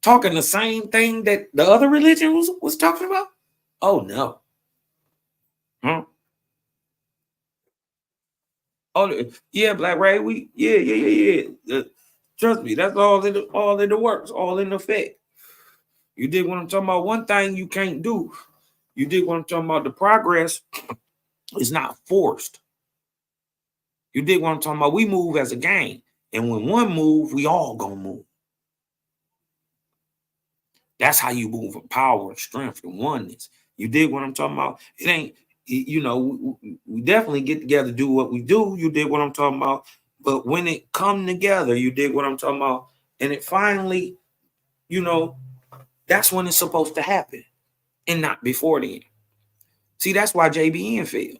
Talking the same thing that the other religion was talking about? Oh, no. Huh? Oh, yeah, Black Ray, yeah. Trust me, that's all in the works, all in effect. You dig what I'm talking about? One thing you can't do. You dig what I'm talking about? The progress is not forced. You dig what I'm talking about? We move as a gang. And when one move, we all gonna move. That's how you move with power and strength and oneness. You dig what I'm talking about? It ain't, you know, we definitely get together, do what we do. You dig what I'm talking about? But when it come together, you dig what I'm talking about? And it finally, you know, that's when it's supposed to happen and not before then. See, that's why JBN failed.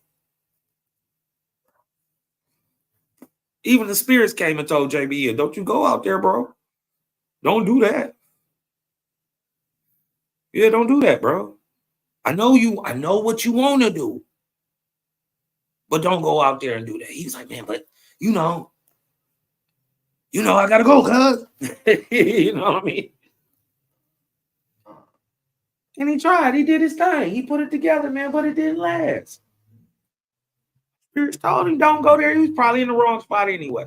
Even the spirits came and told JBN, don't you go out there, bro. Don't do that. Yeah, don't do that, bro. I know what you want to do, but don't go out there and do that. He's like, man, but you know, I gotta go, cuz. You know what I mean? And he tried. He did his thing. He put it together, man, but it didn't last. Spirits told him, don't go there. He was probably in the wrong spot anyway.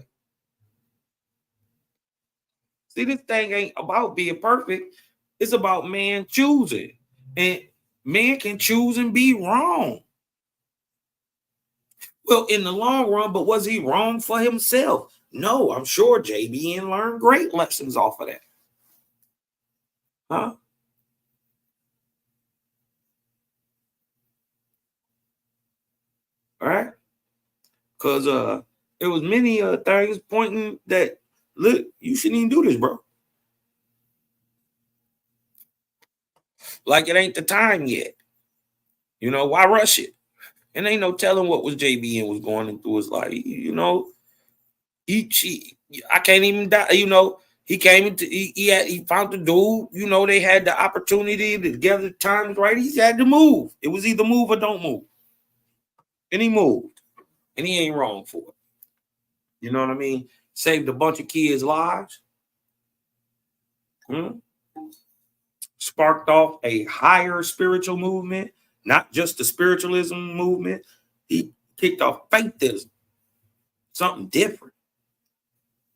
See, this thing ain't about being perfect. It's about man choosing. And man can choose and be wrong. Well, in the long run, but was he wrong for himself? No, I'm sure JBN learned great lessons off of that. Huh? All right? Because there was many things pointing that, look, you shouldn't even do this, bro. Like it ain't the time yet. You know, why rush it? And ain't no telling what was JBN was going through his life. You know, I can't even die. You know, he came into he found the dude. You know, they had the opportunity to gather times right. He had to move. It was either move or don't move. And he moved. And he ain't wrong for it. You know what I mean? Saved a bunch of kids' lives. Sparked off a higher spiritual movement, not just the spiritualism movement. He kicked off faithism, something different.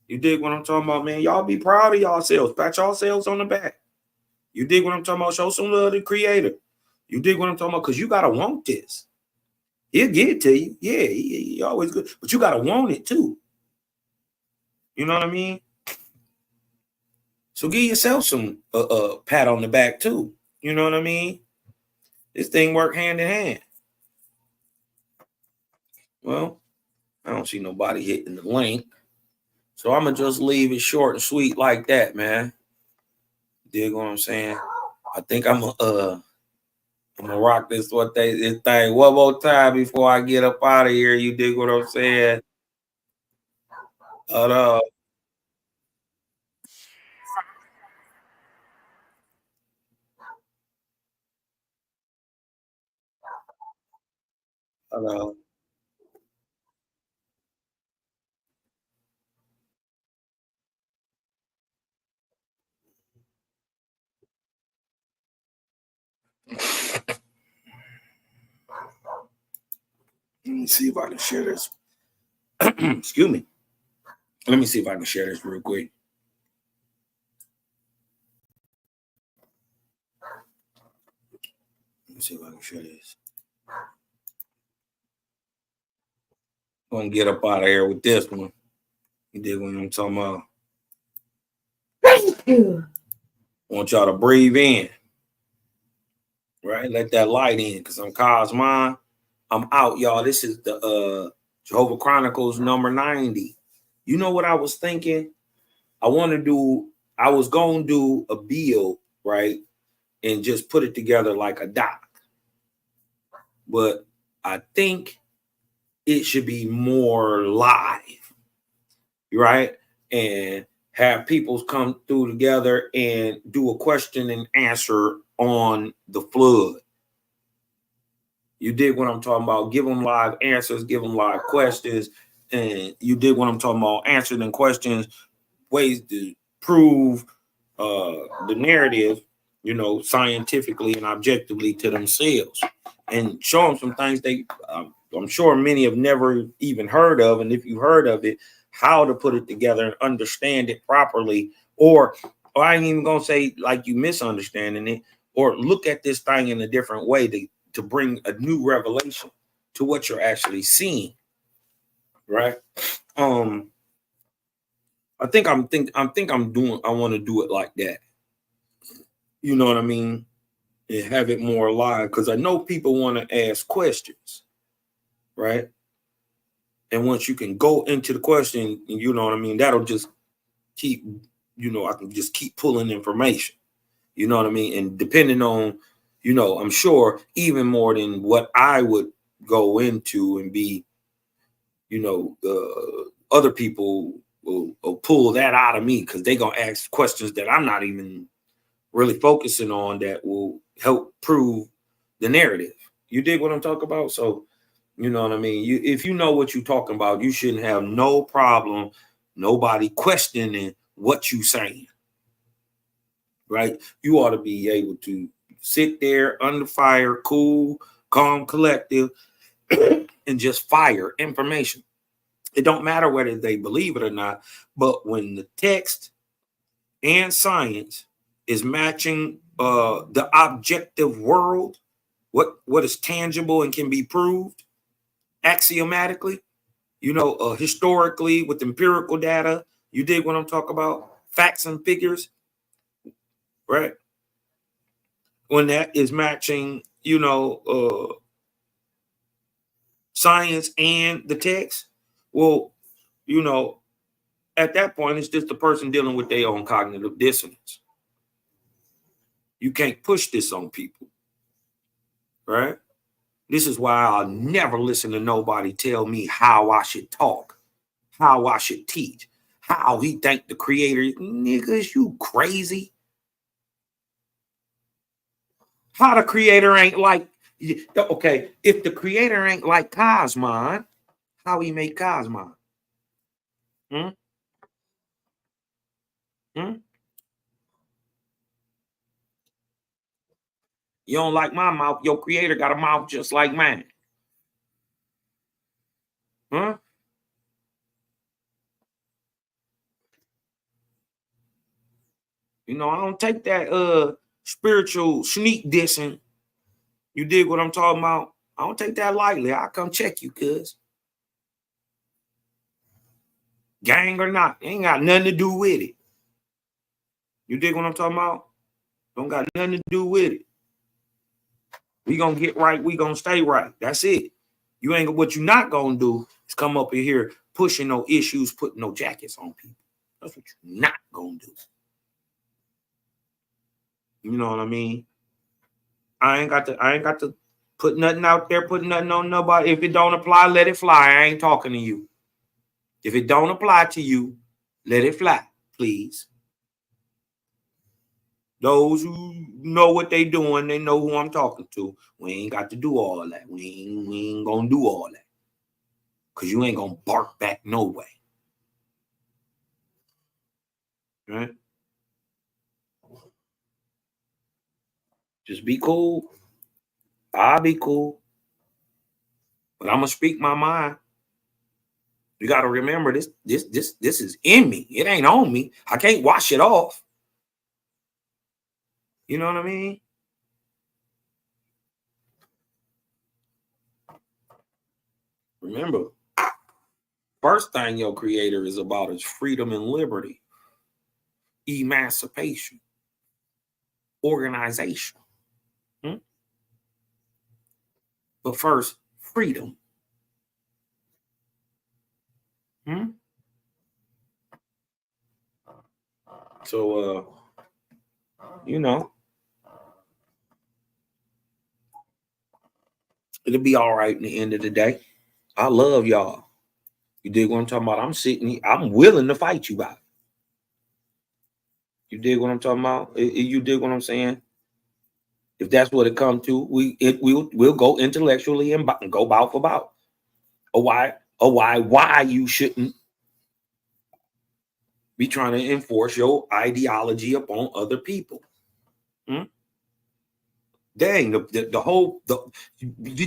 You dig what I'm talking about, man? Y'all be proud of yourselves. Pat yourselves on the back. You dig what I'm talking about? Show some love to the Creator. You dig what I'm talking about? Because you got to want this. He'll get it to you. Yeah, he always good. But you got to want it too. You know what I mean? So give yourself some pat on the back too. You know what I mean? This thing work hand in hand. Well, I don't see nobody hitting the link. So I'm going to just leave it short and sweet like that, man. Dig what I'm saying? I think I'm gonna rock this thing one more time before I get up out of here. You dig what I'm saying? Hello. Hello. Let me see if I can share this. Excuse me. Let me see if I can share this real quick. Let me see if I can share this. I'm gonna get up out of here with this one. You dig what I'm talking about? I want y'all to breathe in. Right? Let that light in, because I'm Cosmon. I'm out, y'all. This is the Jehovah Chronicles number 90. You know what I was thinking? I was going to do a build, right? And just put it together like a doc. But I think it should be more live, right? And have people come through together and do a question and answer on the flood. You dig what I'm talking about? Give them live answers, give them live questions. And you dig what I'm talking about? Answering them questions, ways to prove the narrative, you know, scientifically and objectively to themselves. And show them some things I'm sure many have never even heard of. And if you heard of it, how to put it together and understand it properly. Or I ain't even going to say like you misunderstanding it, or look at this thing in a different way to bring a new revelation to what you're actually seeing, right? I want to do it like that. You know what I mean? And have it more alive, because I know people want to ask questions, right? And once you can go into the question, you know what I mean, that'll just keep, you know, I can just keep pulling information. You know what I mean? And depending on, you know, I'm sure even more than what I would go into and be, you know, other people will pull that out of me, because they're going to ask questions that I'm not even really focusing on that will help prove the narrative. You dig what I'm talking about? So, you know what I mean? If you know what you're talking about, you shouldn't have no problem, nobody questioning what you're saying, right? You ought to be able to sit there under fire, cool, calm, collective, and just fire information. It don't matter whether they believe it or not, but when the text and science is matching the objective world, what is tangible and can be proved axiomatically, historically with empirical data, you dig what I'm talking about? Facts and figures, right? When that is matching, science and the text, well, at that point, it's just the person dealing with their own cognitive dissonance. You can't push this on people, right? This is why I'll never listen to nobody tell me how I should talk, how I should teach, how he think the creator. Niggas, you crazy. How the creator ain't like, okay, if the creator ain't like Cosmon, how he make Cosmon? Hmm? You don't like my mouth, your creator got a mouth just like mine. Huh? I don't take that spiritual sneak dissing. You dig what I'm talking about? I don't take that lightly. I'll come check you, cuz. Gang or not, ain't got nothing to do with it. You dig what I'm talking about? Don't got nothing to do with it. We gonna get right. We gonna stay right. That's it. What you not gonna do is come up in here pushing no issues, putting no jackets on people. That's what you're not gonna do. You know what I mean? I ain't got to put nothing out there, put nothing on nobody. If it don't apply, let it fly. I ain't talking to you. If it don't apply to you, let it fly, please. Those who know what they doing, they know who I'm talking to. We ain't got to do all that. We ain't gonna do all that. Because you ain't gonna bark back no way. Right? Just be cool. I'll be cool. But I'm gonna speak my mind. You gotta remember this is in me. It ain't on me. I can't wash it off. You know what I mean? Remember, first thing your creator is about is freedom and liberty, emancipation, organization. But first, freedom. So, it'll be all right in the end of the day. I love y'all. You dig what I'm talking about? I'm sitting here. I'm willing to fight you about it. You dig what I'm talking about? You dig what I'm saying? If that's what it comes to, we'll go intellectually and go bout for bout. Or why you shouldn't be trying to enforce your ideology upon other people. Dang, did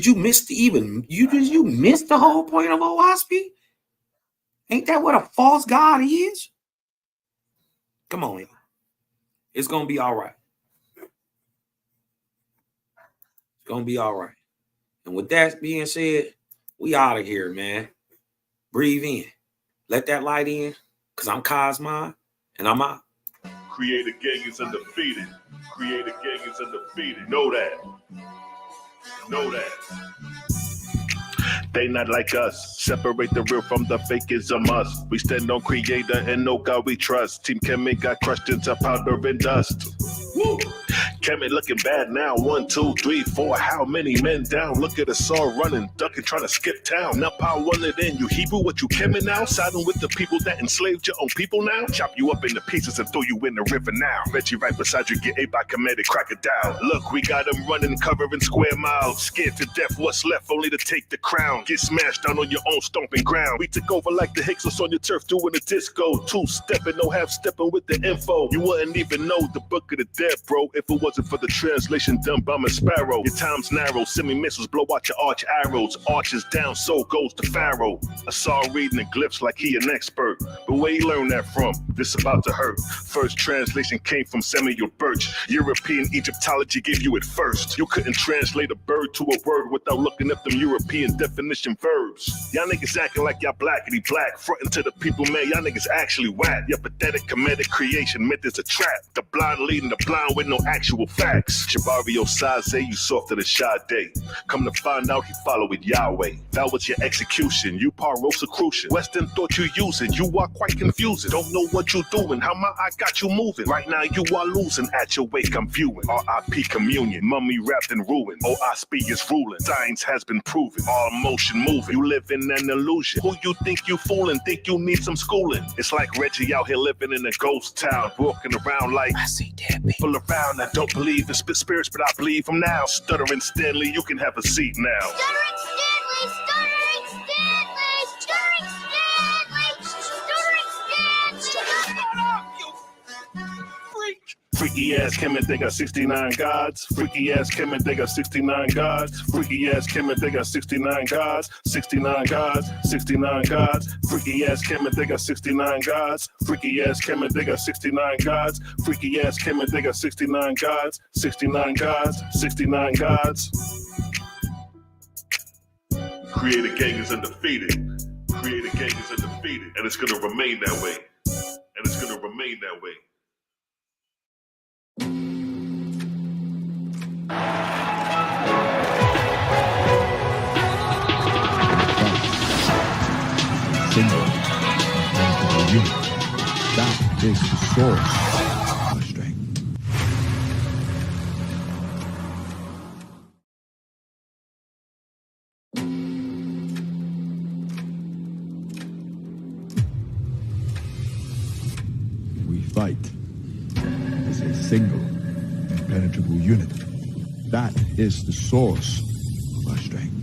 you miss you miss the whole point of OWASP? Ain't that what a false god is? Come on, y'all. It's gonna be all right. It's gonna be all right. And with that being said, we out of here, man. Breathe in. Let that light in, because I'm Cosmon, and I'm out. Creator gang is undefeated. Creator gang is undefeated. Know that. Know that. They not like us. Separate the real from the fake is a must. We stand on creator and no God we trust. Team Kemet got crushed into powder and dust. Woo! Kemet looking bad now. 1, 2, 3, 4. How many men down? Look at us all running, ducking, trying to skip town. Now power one it in. You Hebrew, what you Kemet now? Siding with the people that enslaved your own people now? Chop you up into pieces and throw you in the river now. Bet you right beside you get ate by Kemetic crocodile. Look, we got them running, covering square miles. Scared to death, what's left only to take the crown. Get smashed down on your own stomping ground. We took over like the Hicks on your turf doing the disco. 2-stepping, no half-stepping with the info. You wouldn't even know the book of the dead, bro, if it wasn't posted for the translation done by Miss Sparrow. Your time's narrow, send me missiles, blow out your arch arrows. Arches down, so goes the Pharaoh. I saw him reading the glyphs like he an expert. But where he learned that from? This about to hurt. First translation came from Samuel Birch. European Egyptology gave you it first. You couldn't translate a bird to a word without looking up them European definition verbs. Y'all niggas acting like y'all blackity black, frontin' to the people, man, y'all niggas actually whack. Your pathetic comedic creation myth is a trap. The blind leading the blind with no actual facts. Shabario Saze, you softer than Sade. Come to find out he followed Yahweh. That was your execution, you par Rosicrucian. Western thought you using, you are quite confusing. Don't know what you doing, how my eye got you moving. Right now you are losing, at your wake I'm viewing. R.I.P. communion, mummy wrapped in ruin. OSB is ruling, science has been proven. All motion moving, you live in an illusion. Who you think you fooling, think you need some schooling. It's like Reggie out here living in a ghost town, walking around like I see dead people around. I don't believe in spirits, but I believe them now. Stuttering Stanley, you can have a seat now. Stuttering Stanley, stuttering Stanley, stuttering Stanley, stuttering Stanley. Shut up, you freak. Freaky ass Kim and they got 69 gods. Freaky ass Kim and they got 69 gods. Freaky ass Kim and they got 69 gods. 69 gods, 69 gods. Freaky ass Kim and they got 69 gods. Freaky ass Kim and they got 69 gods. Freaky ass Kim and they got 69 gods. 69 gods, 69 gods. Creator gang is undefeated. Creator gang is undefeated. And it's gonna remain that way. And it's gonna remain that way. Single, unit. That is the source of our strength. We fight as a single, impenetrable unit. That is the source of our strength.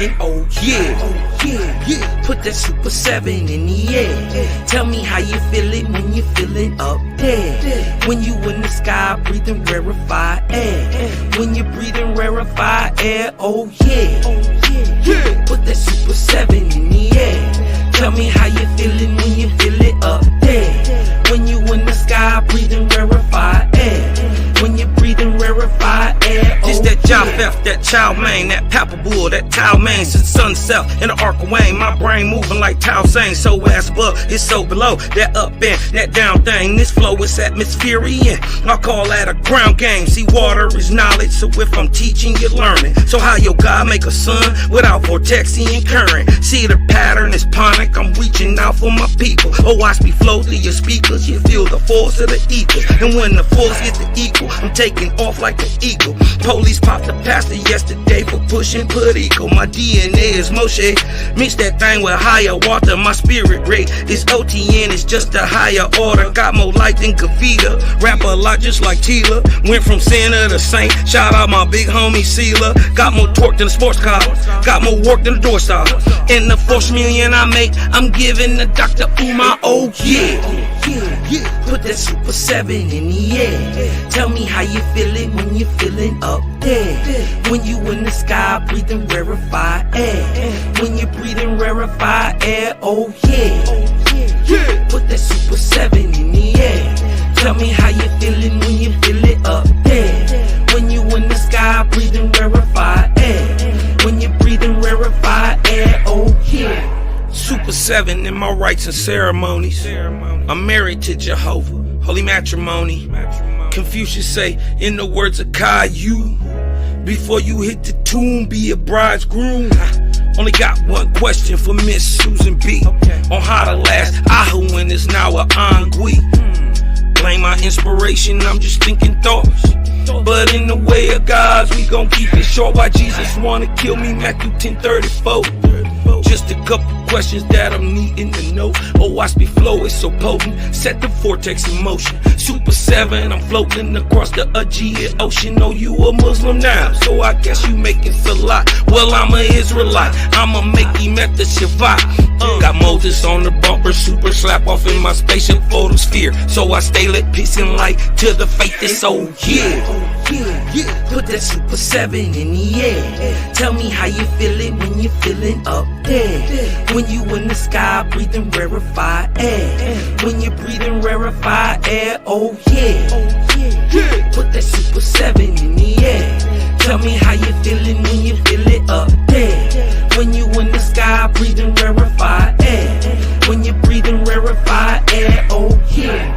And oh yeah, put that Super 7 in the air. Tell me how you feeling when you feeling up there. When you in the sky breathing rarefied air. When you breathing rarefied air, oh yeah. Put that Super 7 in the air. Tell me how you feeling when you feel it up there. When you in the sky breathing rarefied air. When you breathing rarefied air, oh, it's that Japheth, that Chow Mein, that Papabul, that Tao Mein, since sunset in the arc of Wayne. My brain moving like Tao Sang, so as above, it's so below. That up and that down thing, this flow is atmospheric. I call that a ground game. See, water is knowledge, so if I'm teaching, you're learning. So how your God make a sun without vortexing current? See the pattern is panic, I'm reaching out for my people. Oh, watch me flow through your speakers, you feel the force of the equal. And when the force hits the equal, I'm taking off like an eagle. Police popped the pastor yesterday for pushing put equal. My DNA is Moshe. Mix that thing with higher water. My spirit rate is OTN. It's just a higher order. Got more light than Kavita. Rap a lot just like Tila. Went from sinner to saint. Shout out my big homie Sealer. Got more torque than a sports car. Got more work than a door stop. And the 4 million I make, I'm giving the Dr. Umar. Oh yeah. Put that Super 7 in the air. Tell me how you feeling when you feeling up there. When you in the sky breathing rarefied air. When you breathing rarefied air, oh yeah. Put that Super 7 in the air. Tell me how you feeling when you feel it up there. When you in the sky breathing rarefied air. When you breathing rarefied air, oh yeah. Super 7 in my rites and ceremonies. I'm married to Jehovah, holy matrimony. Confucius say, in the words of Caillou, before you hit the tomb, be a bridegroom. Only got one question for Miss Susan B. On how to last Ahuin is now a Angui. Blame my inspiration, I'm just thinking thoughts. But in the way of God's, we gon' keep it short. Why Jesus wanna kill me, Matthew 10:34. Just a couple questions that I'm needing to know. Oh, watch me flow, it's so potent. Set the vortex in motion. Super 7, I'm floating across the Aegean Ocean. Oh, you a Muslim now, so I guess you making salat. Well, I'm an Israelite, I'ma make him at the Shabbat. Got Moses on the bumper, super slap off in my spaceship photosphere. So I stay lit, peace and light to the faith is so yeah. Put that Super 7 in the air. Tell me how you feeling when you're feeling up there. When you in the sky breathing rarefied air. When you're breathing rarefied air, oh yeah. Put that Super 7 in the air. Tell me how you feeling when you feel it up there. When you in the sky breathing rarefied air. When you're breathing rarefied air, oh yeah.